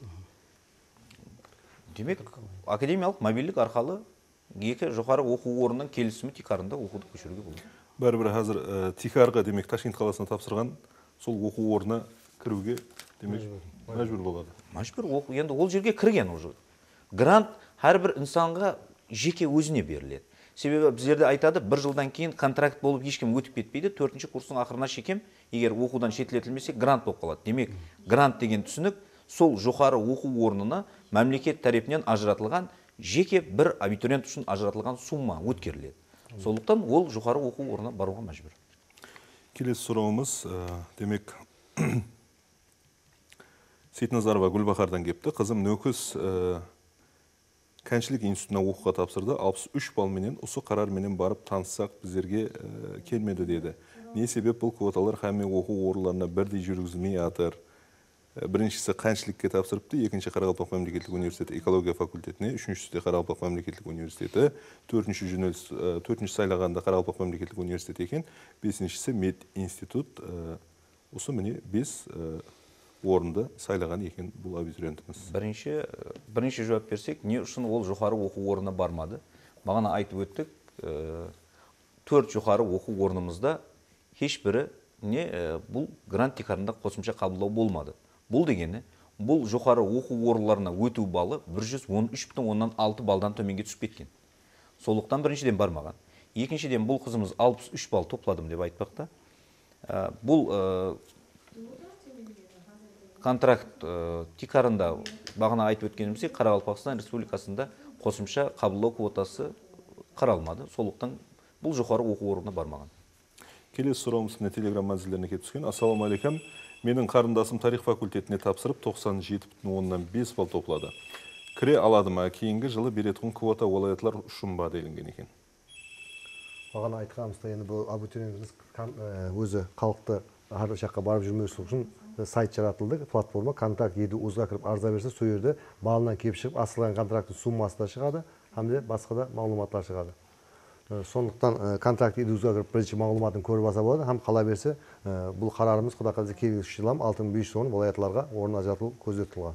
Демек, академиялық мобильдік арқалы 2 жоғары оқу орнының келісімі тикарында оқуды көшіруге болады. Бәрібір қазір тикарға, демек, Ташкент қаласына тапсырған сол оқу орнына кіруге, демек, мәжбүр болады. Мәжбүр оқу, енді ол жерге кірген уже. Грант әрбір инсанға жеке өзіне беріледі. Себебі біздерде айтады, 1 жылдан кейін контракт болып ешкім өтіп кетпейді, 4-ші курстың ақырына шекем, егер оқудан шеттетілмесе, грант болып қалады. Демек, грант деген түсінік сол жоғары оқу орнына мемлекет тарапынан ажыратылған жеке бір абитуриент үшін ажыратылған сумма өткеріледі. Сондықтан ол жоғары оқу орнына баруға мәжбүр. Келесі сұрауымыз, демек, Сейтназарова Гүлбахардан кепті. Қызым Нөкіс Кәншілік институтына оқуға тапсырды, 63 балл менен, осы қарар менен барып таныссақ біздерге келмеді деді. Не себеп бұл квоталар һәмме оқу орындарына бірдей жүргізілмей жатыр? Біріншісі қаншілікке тапсырыпты, екінші Қарақалпақ мемлекеттік университеті экология факультетіне, үшіншісі Қарақалпақ мемлекеттік университеті, төртінші сайлағанда Қарақалпақ мемлекеттік университеті екен, бесіншісі мед институт. Осы міне 5 орынды сайлаған екен бұл абитуриентіміз. Бірінші жауап берсек, не үшін ол жоғары оқу орнына бармады? Маған айтып өттік, 4 жоғары оқу орнымызда ешбірі бұл грант тикарында қосымша қабылдау болмады. Бұл дегені, бұл жоғары оқу орындарына өту балы 113,6 балдан төменге түсіп кеткен. Солықтан біріншіден бармаған. Екіншіден бұл қызымыз 63 бал топладым деп айтпақта. Бұл контракт тикарында бағана айтып өткенімізде Қарақалпақстан Республикасында қосымша қабылдау квотасы қаралмады. Солықтан бұл жоғары оқу орнына бармаған. Келесі сұрауымыз міне телеграм мәзілдеріне келіп түскен. Ассалаумағалейкум. Менің қарындасым тарих факультетіне тапсырып 97,5 балл топлады. Кіре алады ма? Кейінгі жылы беретін квота олаятлар үшін ба делінген екен. Бағана айтқанымызда енді бұл абитуриентіміз өзі халықты әр жаққа барып жүрмесі үшін сайт жаратылды, платформа, контракт еді узға кіріп арза берсе, сол жерде балынан келіп шығып, асылған контракттың суммасы да шығады, һәм де басқа да мағлұматтар шығады. Сондықтан контракт еді узға кіріп бірінші мағлұматын көріп алса болады, һәм қала берсе, бұл қарарымыз Құда қаласа келесі жылы 6500 орын волаятларға орын ажыратылу көздетілген.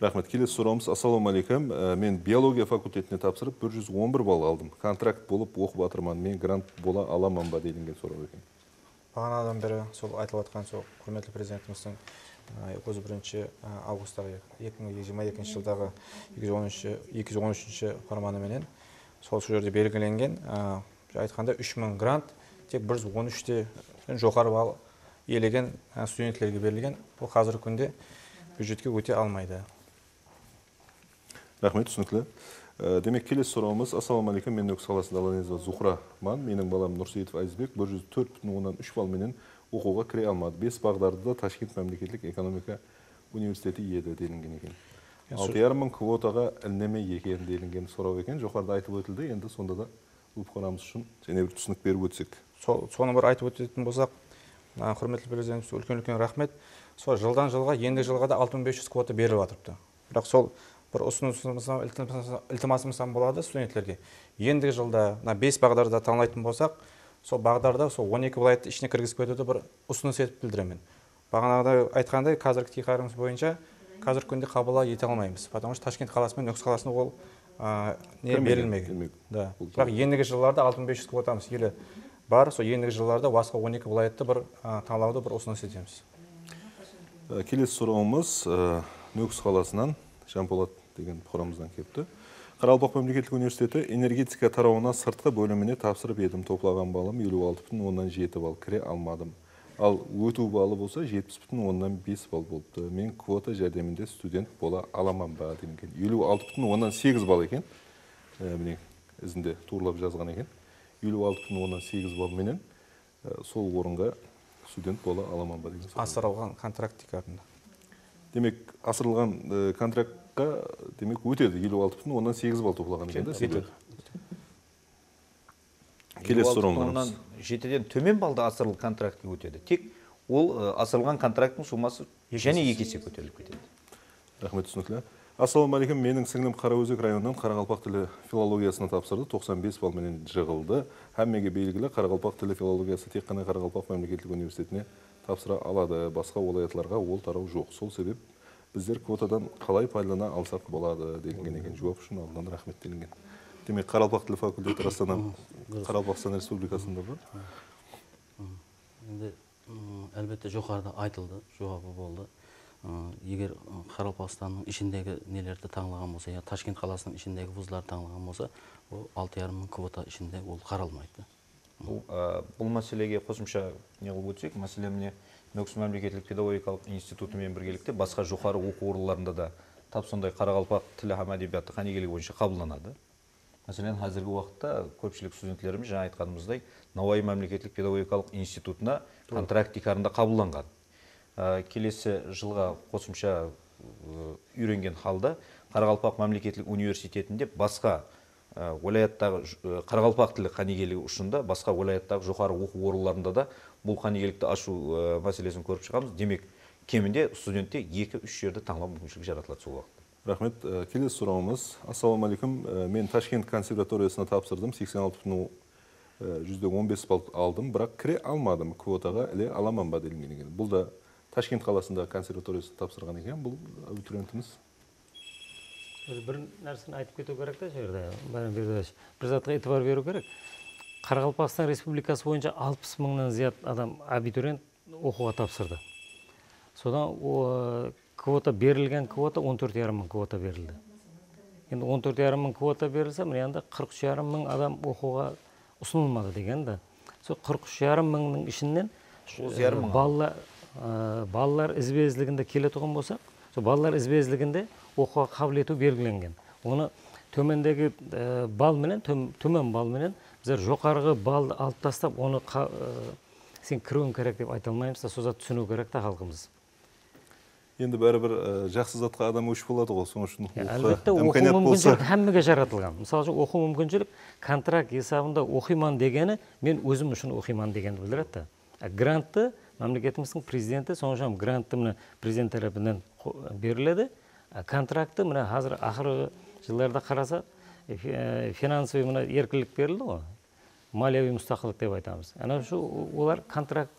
Рахмет. Келесі сұрауымыз. Ассалаумағалейкум. Мен биология факультетіне тапсырып 111 балл алдым. Контракт болып оқып жатырмын. Мен грант бола аламын ба делінген сұрау екен. Бағанадан бері сол айтылып жатқан сол құрметті президентіміздің 31 августтағы 2022 жылдағы 213 фарманыменен сол жерде белгіленген айтқанда 3000 грант тек 113-те жоғары балл иелеген студенттерге берілген. Бұл қазіргі күнде бюджетке өте алмайды. Рахмет, түсінікті. Демек, келесі сұрауымыз. Ассалаумағалейкум, мен Нүкіс қаласында Ланезова Зухраман. Менің балам Нұрсейітов Айзбек 104,3 балл менен оқуға кіре алмады. 5 бағдарды да Ташкент мемлекеттік экономика университеті еді делінген екен. 6,5 мың квотаға ілінеме екен делінген сұрау екен. Жоғарыда айтып өтілді, енді сонда да ұлпқарамыз үшін және бір түсінік беріп өтсек. Соны бір айтып өтетін болсақ, құрметті президентіміз үлкен рахмет. Сол жылдан жылға, енді жылға да 6500 квота беріліп жатырыпты. Бірақ сол бір ұсынысымыздан, ілтимасымыздан болады студенттерге. Ендігі жылда 5 бағдарда танылайтын болсақ, сол бағдарда сол 12 viloyatты ішіне кіргізіп кетуді бір ұсыныс етіп білдіремін. Бағанағыда айтқандай, қазіргі тиқарымыз бойынша қазіргі күнде қабылдау ете алмаймыз. Потому что Ташкент қаласы мен Нүкіс қаласында ол берілмеген. Бірақ ендігі жылlarda 6500 квотамыз елі бар. Сол ендігі жылlarda басқа 12 viloyatты бір танылауды бір ұсыныс етеміз. Келесі сұрауымыз Нүкіс қаласынан Жанболат деген құрамыздан кепті. Қарақалпақ мемлекеттік университеті энергетика тарауына сыртқы бөліміне тапсырып едім. Топлаған балым 56,7 балл кіре алмадым. Ал өту балы болса 70,5 балл болыпты. Мен квота жәрдемінде студент бола аламан ба делінген. 56,8 балл екен. Міне ізінде турлап жазған екен. 56,8 балл менен сол орынға студент бола аламан ба деген. Асырылған контракт тикарында. Демек, асырылған контрактқа демек өтеді. 56,8 балл топлаған екен. Келесі сұрауымыз. 7-ден төмен балды асырылған контрактқа өтеді. Тек ол асырылған контракттың суммасы және 2 есе көтеріліп кетеді. Рахмет, түсінікті. Ассалаумағалейкум, менің сіңлім Қараөзек районынан Қарақалпақ тілі филологиясына тапсырды, 95 балл менен жығылды. Һәммеге белгілі Қарақалпақ тілі филологиясы тек қана Қарақалпақ мемлекеттік университетіне тапсыра алады. Басқа олаятларға ол тарау жоқ. Сол себеп біздер квотадан қалай пайдалана алсақ болады делінген екен. Жауап үшін алдынан рахмет делінген. Демек, Қарақалпақ тілі факультеті Қарақалпақстан Республикасында бар. Енді әлбетте жоғарыда айтылды, жауабы болды. Егер Қарақалпақстанның ішіндегі нелерді таңлаған болса, я Ташкент қаласының ішіндегі вузларды таңлаған болса, ол 6,5 мың квота ішінде ол қаралмайды. Бұл мәселеге қосымша не қылып өтсек, мәселе міне Нүкіс мемлекеттік педагогикалық институтымен біргелікте басқа жоғары оқу орындарында да тап сондай Қарақалпақ тілі һәм әдебиеті қанегелігі бойынша қабылданады. Мәселен, қазіргі уақытта көпшілік студенттеріміз жаңа айтқанымыздай Науаи мемлекеттік педагогикалық институтына контракт тикарында қабылданған. Келесі жылға қосымша үйренген халда Қарақалпақ мемлекеттік университетінде басқа уәлаяттағы қарақалпақ тілі қанегелігі ұшында басқа уәлаяттағы жоғары оқу орындарында да бұл қанегелікті ашу мәселесін көріп шығамыз. Демек, кемінде студентте 2-3 жерді таңдау мүмкіншілігі жаратылады сол уақытта. Рахмет. Келесі сұрағымыз. Ассалаумағалейкум. Мен Ташкент консерваториясына тапсырдым. 86,15 балл алдым, бірақ кіре алмадым. Квотаға іле аламан ба делінген екен. Бұл да Ташкент қаласында консерваториясына тапсырған екен. Бұл абитуриентіміз. Бір нәрсені айтып кету керек та жерде. Бір затқа етібар беру керек. Қарақалпақстан Республикасы бойынша 60 мыңнан зият адам абитуриент оқуға тапсырды. Содан квота берілген квота 14,5 мың квота берілді. Енді 14,5 мың квота берілсе, міне анда 43,5 мың адам оқуға ұсынылмады деген да. Сол 43,5 мыңның ішінен балалар ізбезілігінде келетұғын болсақ, сол балалар ізбезілігінде оқуға қабілеті белгіленген. Оны төмендегі бал менен, төмен бал менен біздер жоғарғы балды алып тастап, оны сен кіруің керек деп айта алмаймыз да, созат түсіну керек та халқымыз. Енді бәрібір жақсы затқа адам өш болады ғой, соң үшін әлбетте оқу мүмкіншілік әммеге жаратылған. Мысалы үшін оқу мүмкіншілік контракт есабында оқиман дегені мен өзім үшін оқиман дегенді білдіреді. Грантты мемлекетіміздің президенті, соңғы грантты мына президент тарапынан беріледі. Контракты мына қазір ақырғы жылдарда қараса финансовый мына еркілік берілді ғой. Малияви мұстақылық деп айтамыз. Ана шу олар контракт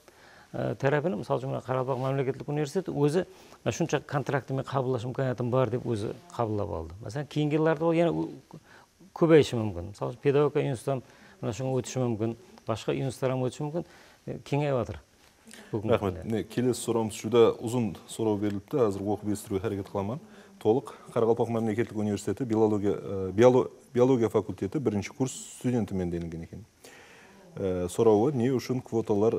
тарапынан, мысалы үшін Қарақалпақ мемлекеттік университеті өзі шунша контрактымен қабылдаш имканиятым бар деп өзі қабылдап алды. Мәселен, кейінгі жылдарда ол яғни көбейші мүмкін. Мысалы үшін педагогика институтынан мына шуға өтіші мүмкін, башқа институттардан өтіші мүмкін, кеңейіп жатыр. Рахмет. Келесі сұрауымыз жүда ұзын сұрау беріліпті, қазір оқып естіруге әрекет қыламын. Толық Қарақалпақ мемлекеттік университеті биология факультеті 1-ші курс студентімен делінген екен. Сұрауы, не үшін квоталар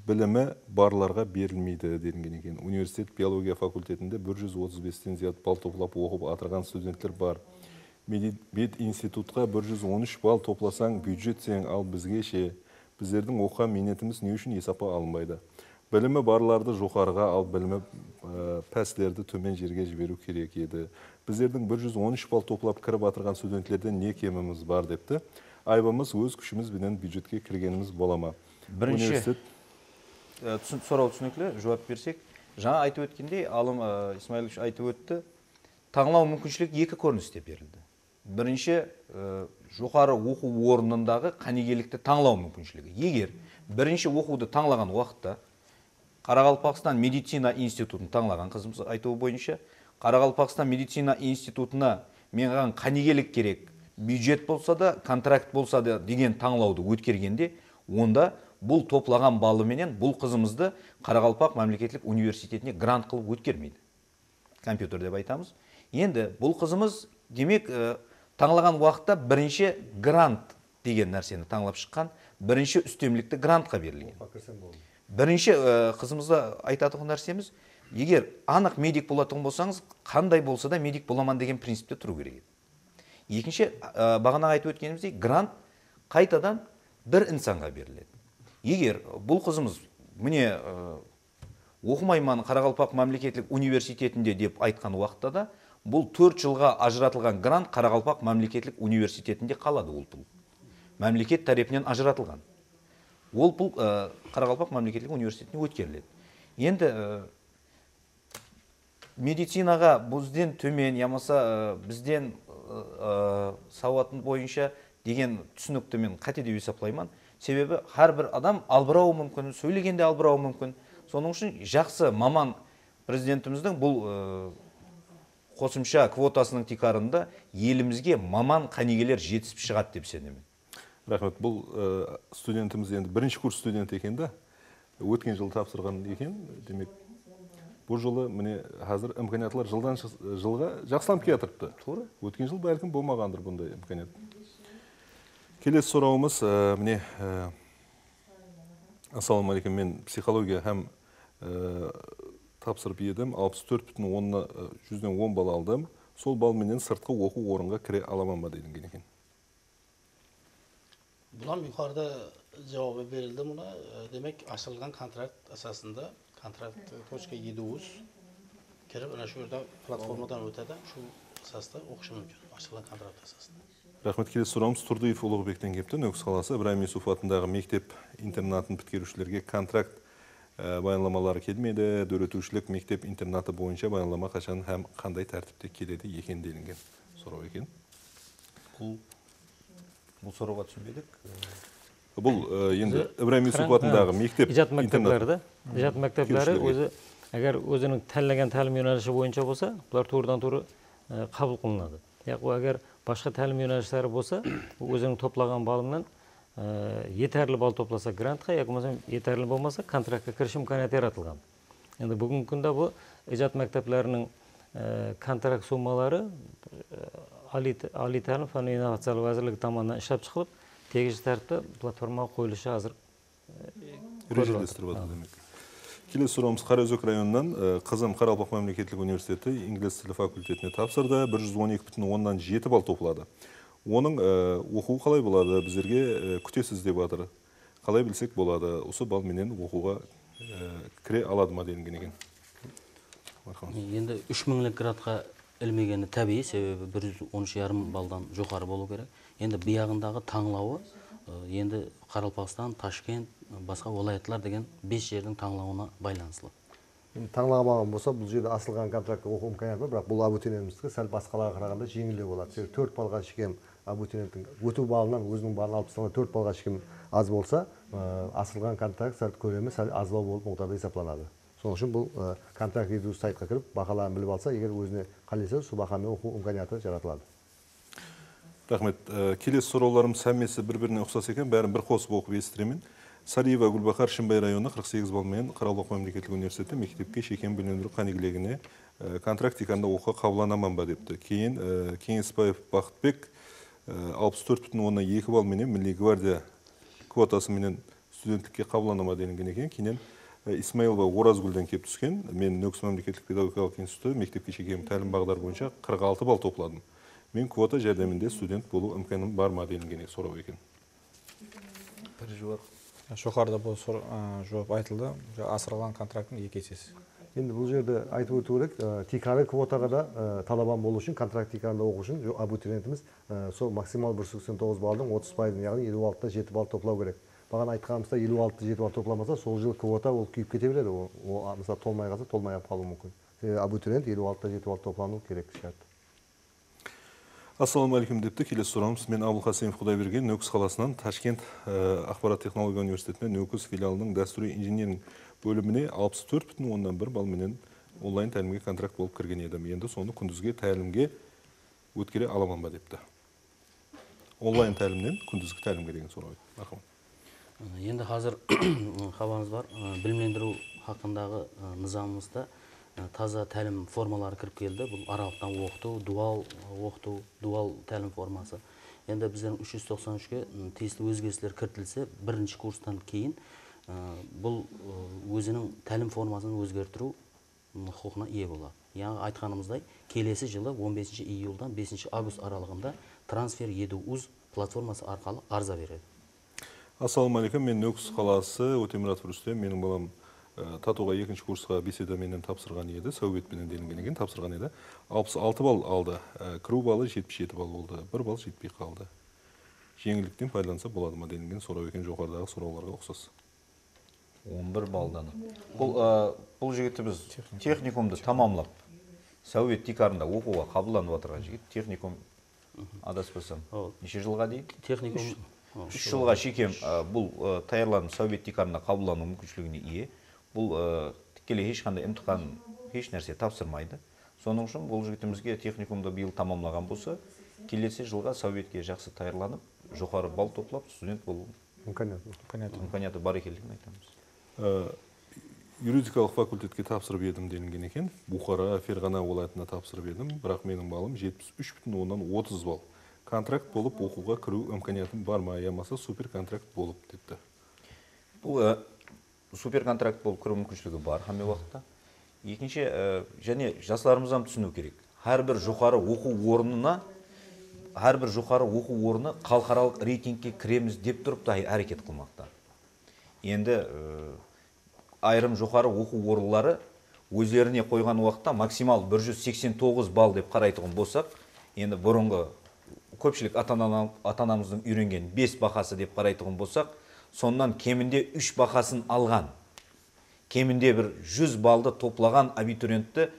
білімі барларға берілмейді делінген екен. Университет биология факультетінде 135-тен зият балл топлап оқып атырған студенттер бар. Мед институтқа 113 балл топласаң бюджет сең, ал бізге ше, біздердің оқыған минетіміз не үшін есапқа алынбайды. Білімі барларды жоғарыға, ал білімі пәсілерді төмен жерге жіберу керек еді. Біздердің 113 балл топлап кіріп атырған студенттерден не кеміміз бар депті. Айбамыз өз күшіміз бенен бюджетке кіргеніміз болама. Бірінші сұрау түсінікілі, жауап берсек. Жаңа айтып өткендей, Алым Исмаилович айтып өтті, таңлау мүмкіншілік 2 көріністе берілді. Бірінші, жоғары оқу орнындағы қанегелікті таңлау мүмкіншілігі. Егер бірінші оқуды таңлаған уақытта, Қарақалпақстан медицина институтын таңлаған қызымыз айтуы бойынша, Қарақалпақстан медицина институтына менған қанегелік керек, бюджет болса да, контракт болса да деген таңлауды өткергенде, онда бұл топлаған балыменен бұл қызымызды Қарақалпақ мемлекеттік университетіне грант қылып өткермейді. Компьютер деп айтамыз. Енді бұл қызымыз демек таңлаған уақытта бірінші грант деген нәрсені таңлап шыққан, бірінші үстемлікті грантқа берілген. Бірінші қызымызда айтатығы нәрсеміз, егер анық медик болатығын болсаңыз, қандай болса да медик боламан деген принципте тұру керек еді. Екінші, бағана айтып өткеніміздей, грант қайтадан бір инсанға беріледі. Егер бұл қызымыз міне оқымайман Қарақалпақ мемлекеттік университетінде деп айтқан уақытта да, бұл 4 жылға ажыратылған грант Қарақалпақ мемлекеттік университетінде қалады ол пұл. Мемлекет тарапынан ажыратылған. Ол пұл Қарақалпақ мемлекеттік университетіне өткеріледі. Енді медицинаға бізден төмен, ямаса бізден сауатын бойынша деген түсінікті мен қате деп есептеймін. Себебі әрбір адам албырауы мүмкін, сөйлегенде албырауы мүмкін. Соның үшін жақсы маман президентіміздің бұл қосымша квотасының тикарында елімізге маман қанегелер жетісіп шығады деп сенемін. Рахмет, бұл студентіміз енді 1-ші курс студент екен да, өткен жылы тапсырған екен. Демек, бұл жылы міне қазір имканиятлар жылдан жылға жақсыланып келатырыпты. Өткен жыл бәлкім болмағандыр бұндай имканият. Келесі сұрауымыз, міне, ассалаумағалейкум, мен психология һәм тапсырып едім, 64,10 балл алдым. Сол балл менен сыртқы оқу орынға кіре аламан ба делінген екен. Бұлам yuqorida javobi berildi buna. Demek ашырылған kontrakt asasında kontrakt .700 kirib ana shu yerda platformadan o'tadi. Shu asasida o'qishi mumkin, ochiqlangan kontrakt asosida. Рахмет, келесі сұрауымыз Тұрдыев Ұлығбектен кепті. Нөкіс қаласы Ибраим Юсуф атындағы мектеп интернатын біткерушілерге контракт баянламалары келмеді. Дөретушілік мектеп интернаты бойынша баянлама қашан һәм қандай тәртіпте келеді екен делінген сұрау екен. Бұл сұрауға түсінбедік. Бұл енді Ибраим Юсуф атындағы мектеп ижат мектептері өзі әгер өзінің тәлінген тәлім юнәліші бойынша болса, бұлар турдан туры қабыл қылынады. Яғни әгер başka тәлім юнәліштері болса, өзінің топлаған балынан yeterli бал топласа грантқа, яғни yeterli болмаса контрактқа кіріш имканияты яратылған. Енді бүгінгі күнде бұл ижат мектептерінің контракт суммалары али тәлім фән инновациялық әзірлігі таманынан işlep çıkılıp, тегіс тәртіпті платформаға қойылышы азыр режимдестіріп жатыр демек. Келесі сұрауымыз Қараөзек районынан қызым Қарақалпақ мемлекеттік университеті инглиз тілі факультетіне тапсырды. 112,7 балл топлады. Оның оқуы қалай болады? Біздерге күтесіз деп жатыр. Қалай білсек болады? Осы балл менен оқуға кіре алады ма делінген екен. Енді 3000-лік градқа ілмегені тәбейі, себебі 113,5 балдан жоғары болу керек. Енді бияғындағы таңлауы енді Қарақалпақстан, Ташкент, басқа олайытлар деген 5 жердің таңлауына байланысылы. Таңлағамаған болса, бұл жерде асылған контракт оқу имканияты бар, бірақ бұл абутириентімізге сәл басқаларға қарағанда жеңілдеу болады. Себебі 4 балға шекем абутириенттің өту балынан өзінің балын алып тастағанда 4 балға шекем аз болса, асылған контракт сәл көлемі сәл аздау болып мұқтарда есептелінеді. Соның үшін бұл контракт ету сайтқа кіріп, бақаларын біліп алса, егер өзіне қалесе, сол бақамен оқу имканияты жаратылады. Рахмет. Келесі сұрауларым сәмесі бір-біріне ұқсас екен, бәрін бір қосып оқып естіремін. Сариева Гүлбақар Шымбай районы 48 балмен Қарақалпақ мемлекеттік университеті мектепке шекен білімдіру қанигілегіне контрактиканда оқуға қабыланаман ба депті. Кейін Кеңесбаев Бақытбек 64,2 балменен Милли гвардия квотасы менен студенттікке қабыланама делінген екен. Кейін Исмаилова Оразгүлден кеп түскен. Мен Нөкіс мемлекеттік педагогикалық институты мектепке шекем тәлім бағдар бойынша 46 бал топладым. Мен квота жәрдемінде студент болу имканым бар ма делінген сұрау екен. Жоғарыда бұл жауап айтылды. Асырылған контракттың 2 есесі. Енді бұл жерде айтып өту керек, тикары квотаға да талабан болу үшін, контракт тикарында оқу үшін абутириентіміз сол максимал 189 балдың 30%, яғни 56-та 7 бал топлау керек. Баған айтқанымызда 56-та 7 бал топламаса, сол жыл квота ол күйіп кете береді. Ол мысалы толмай қалса, толмай қалуы мүмкін. Абутириент 56-та 7 бал топлану керек шарт. Ассалаумағалейкум депті. Келесі сұрамыз. Мен Абылқасымов Құдайберген Нөкіс қаласынан Ташкент ақпарат технология университетіне Нөкіс филиалының дәстүри инженеринг бөліміне 64,1 балменен онлайн тәлімге контракт болып кірген едім. Енді соны күндізге тәлімге өткере аламан ба депті. Онлайн тәлімнен күндізгі тәлімге деген сұрау. Енді қазір хабарыңыз бар, білімдендіру хақындағы низамымызда таза тәлім формалары кіріп келді. Бұл аралықтан оқыту, дуал тәлім формасы. Енді біздердің 393-ке тиісті өзгерістер кіртілсе, бірінші курстан кейін бұл өзінің тәлім формасын өзгертіру құқығына ие болады. Яғни айтқанымыздай, келесі жылы 15 июльдан 5 август аралығында трансфер еду-уз платформасы арқылы арза береді. Ассалаумағалейкум, мен Нөкіс қаласы Өтеміратов Рүстем, менің балам татуға 2-ші курсқа беседа менен тапсырған еді, сәуетпенен делінген тапсырған еді. 66 балл алды, кіру балы 77 балл болды, 1 балл жетпей қалды. Жеңілдіктен пайдаланса болады ма делінген сұрау екен, жоғарыдағы сұрауларға ұқсас. 11 балдан. Бұл жігітіміз техникумды тамамлап, сәует тикарында оқуға қабылданып отырған жігіт, техникум адаспасам. Неше жылға дейін? Техникум 3 жылға шекем бұл таярланып сәует тикарында қабылдану мүмкіншілігіне ие. Бұл тікелей ешқандай имтихан, еш нәрсе тапсырмайды. Соның үшін бұл жігітімізге техникумды биыл тамамлаған болса, келесі жылға сәуетке жақсы таярланып, жоғары балл топлап, студент болу имканияты бар екендігін айтамыз. Юридикалық факультетке тапсырып едім делінген екен. Бұқара, Ферғана олайтына тапсырып едім, бірақ менің балым 73,30 балл. Контракт болып оқуға кіру имканиятым бар ма, ямаса супер контракт болып депті. Бұл супер контракт болып кіру мүмкіншілігі бар һәме уақытта. Екінші, және жастарымыздан түсіну керек. Әрбір жоғары оқу орны халықаралық рейтингке кіреміз деп тұрып та әрекет қылмақта. Енді айрым жоғары оқу орынлары өздеріне қойған уақытта максимал 189 балл деп қарайтын болсақ, енді бұрынғы көпшілік ата-анамыздың үйренген 5 бақасы деп қарайтын болсақ, сонdan кемінде 3 бақасын алған, кемінде бір 100 балды топлаған абитуриентті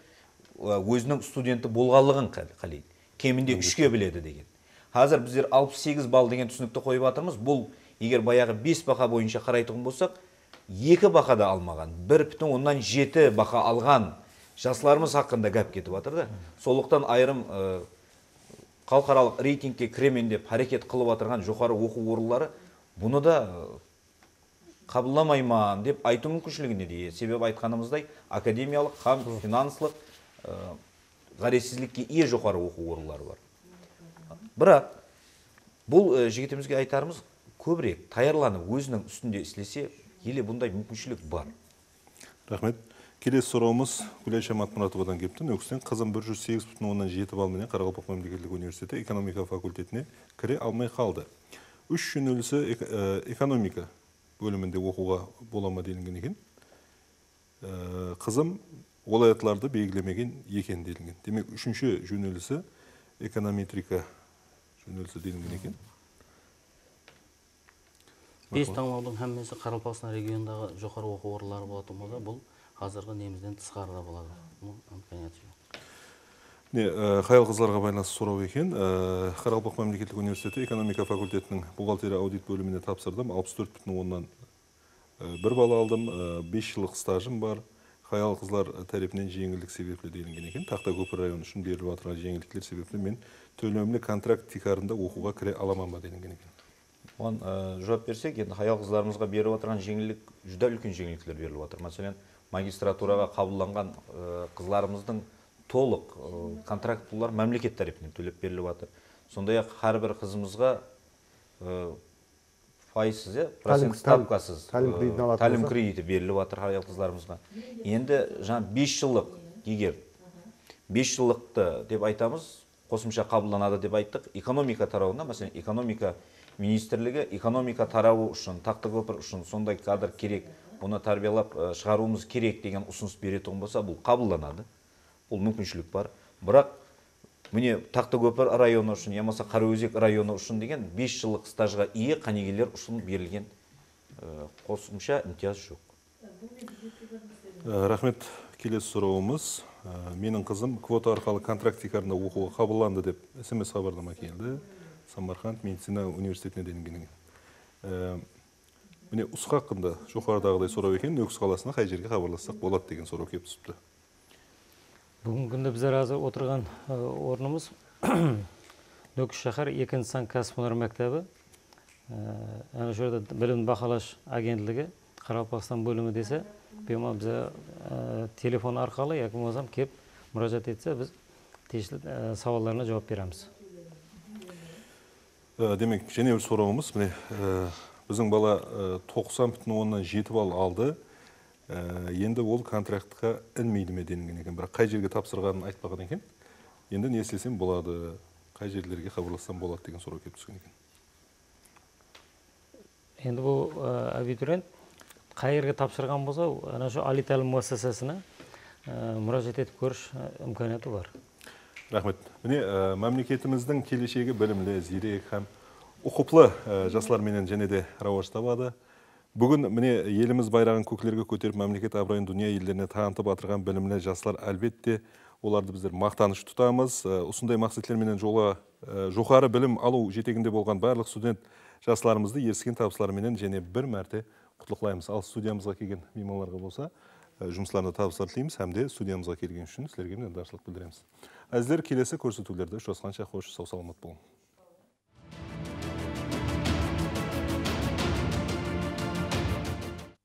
өзінің студенті болғанлығын қалайды. Кемінде 3-ке біледі деген. Қазір біздер 68 балл деген түсінікті қойып жатырмыз. Бұл егер баяғы 5 бақа бойынша қарайтын болсақ, 2 бақада алмаған, 1,7 бақа алған жастарымыз хақында гәп кетіп жатыр да. Сондықтан айрым халықаралық рейтингке кіремін деп харекет қылып отырған жоғары оқу орындары бұны да қабылдамаймын деп айту мүмкіншілігінде де. Себебі айтқанымыздай академиялық һәм финанслық ғаресіздікке ие жоғары оқу орындары бар. Бірақ бұл жігітімізге айтарымыз көбірек таярланып өзінің үстінде істесе, еле бұндай мүмкіншілік бар. Рахмет. Келесі сұрауымыз Гүлайша Матмұратовадан кепті. Өкістен қызым 108,7 балменен Қарақалпақ мемлекеттік университеті экономика факультетіне кіре алмай қалды. 3 жөнелісі экономика бөлімінде оқуға болама делінген екен. Қызым олаятларды белгілемеген екен делінген. Демек, 3-ші жөнелісі эконометрика жөнелісі делінген екен. 5 таңдаудың әммесі Қарақалпақстан регионындағы жоғары оқу орындары болатын болса, бұл қазіргі немізден тысқарыда болады. Қаял қызларға байланысты сұрау екен. Қарақалпақ мемлекеттік университеті экономика факультетінің бухгалтерия аудит бөліміне тапсырдым. 64,1 балл алдым. 5 жылдық стажым бар. Қаял қызлар тарапынан жеңілдік себеплі делінген екен. Тақтакөпір районы үшін беріліп отырған жеңілдіктер себеплі мен төлемлі контракт тикарында оқуға кіре аламан ба делінген екен. Оған жауап берсек, енді қаял қызларымызға беріп отырған жеңілдік, жүдә үлкен жеңілдіктер беріліп отыр. Мәселен, магистратураға қабылданған қызларымыздың толық контрактлар мемлекет тарапынан төлеп беріліп жатыр. Сондай-ақ әрбір қызымызға пайызсыз, процент ставкасыз тәлім кредиті беріліп жатыр қаял қызларымызға. Енді 5 жылдық, егер 5 жылдықты деп айтамыз, қосымша қабылданады деп айттық. Экономика тарауында, мәселен, экономика министрлігі экономика тарауы үшін, Тақтакөпір үшін сондай кадр керек, оны тәрбиелеп шығаруымыз керек деген ұсыныс беретін болса, бұл қабылданады. Бұл мүмкіншілік бар. Бірақ міне Тақтакөпір районы үшін, ямаса Қараөзек районы үшін деген 5 жылдық стажға ие қанегелер үшін берілген қосымша имтияз жоқ. Рахмет. Келесі сұрауымыз. Менің қызым квота арқылы контракт тикарында оқуға қабылданды деп СМС хабарлама келді. Самарқанд медицина университетіне делінген. Міне ұсық хақында жоғарыдағыдай сұрау екен, Өкіс қаласына қай жерге хабарлассақ болады деген сұрау келіп түсіпті. Бүгінгі күнде біздер азыр отырған орнымыз Өкіс шаһар 2-ші сан кәсіпорын мектебі. Ана жерде білім бақылаш агентлігі Қарақалпақстан бөлімі десе, бізде телефон арқылы яки болмасам кеп мұражат етсе, біз тиісті сауалдарына жауап береміз. Демек, және бір сұрауымыз, біздің бала 90,7 балл алды. Енді ол контрактқа ілмейді ме делінген екен. Бірақ қай жерге тапсырғанын айтпаған екен. Енді не істесем болады, қай жерлерге хабарлассам болады деген сұрау келіп түскен екен. Енді бұл абитуриент қай жерге тапсырған болса, ана шу али тәлім муассасасына мұражат етіп көріш имканияты бар. Рахмет. Міне, мемлекетіміздің келешегі білімлі, зерек һәм ұқыплы жастарменен және де рауаж табады. Бүгін міне еліміз байрағын көктерге көтеріп, мемлекет абыройын дүния елдеріне танытып атырған білімлі жастар әлбетте оларды біздер мақтаныш тұтамыз. Осындай мақсатларменен жоғары білім алу жетегінде болған барлық студент жастарымызды ерсіген табыстарыменен және бір мәрте құттықтаймыз. Ал студиямызға келген меймандарға болса, жұмыстарына табыстар тілейміз, һәм де студиямызға келген үшін сіздерге ризашылық білдіреміз. Әзілдер келесі көрсетулерді ұшырасқанша қош сау саламат болың.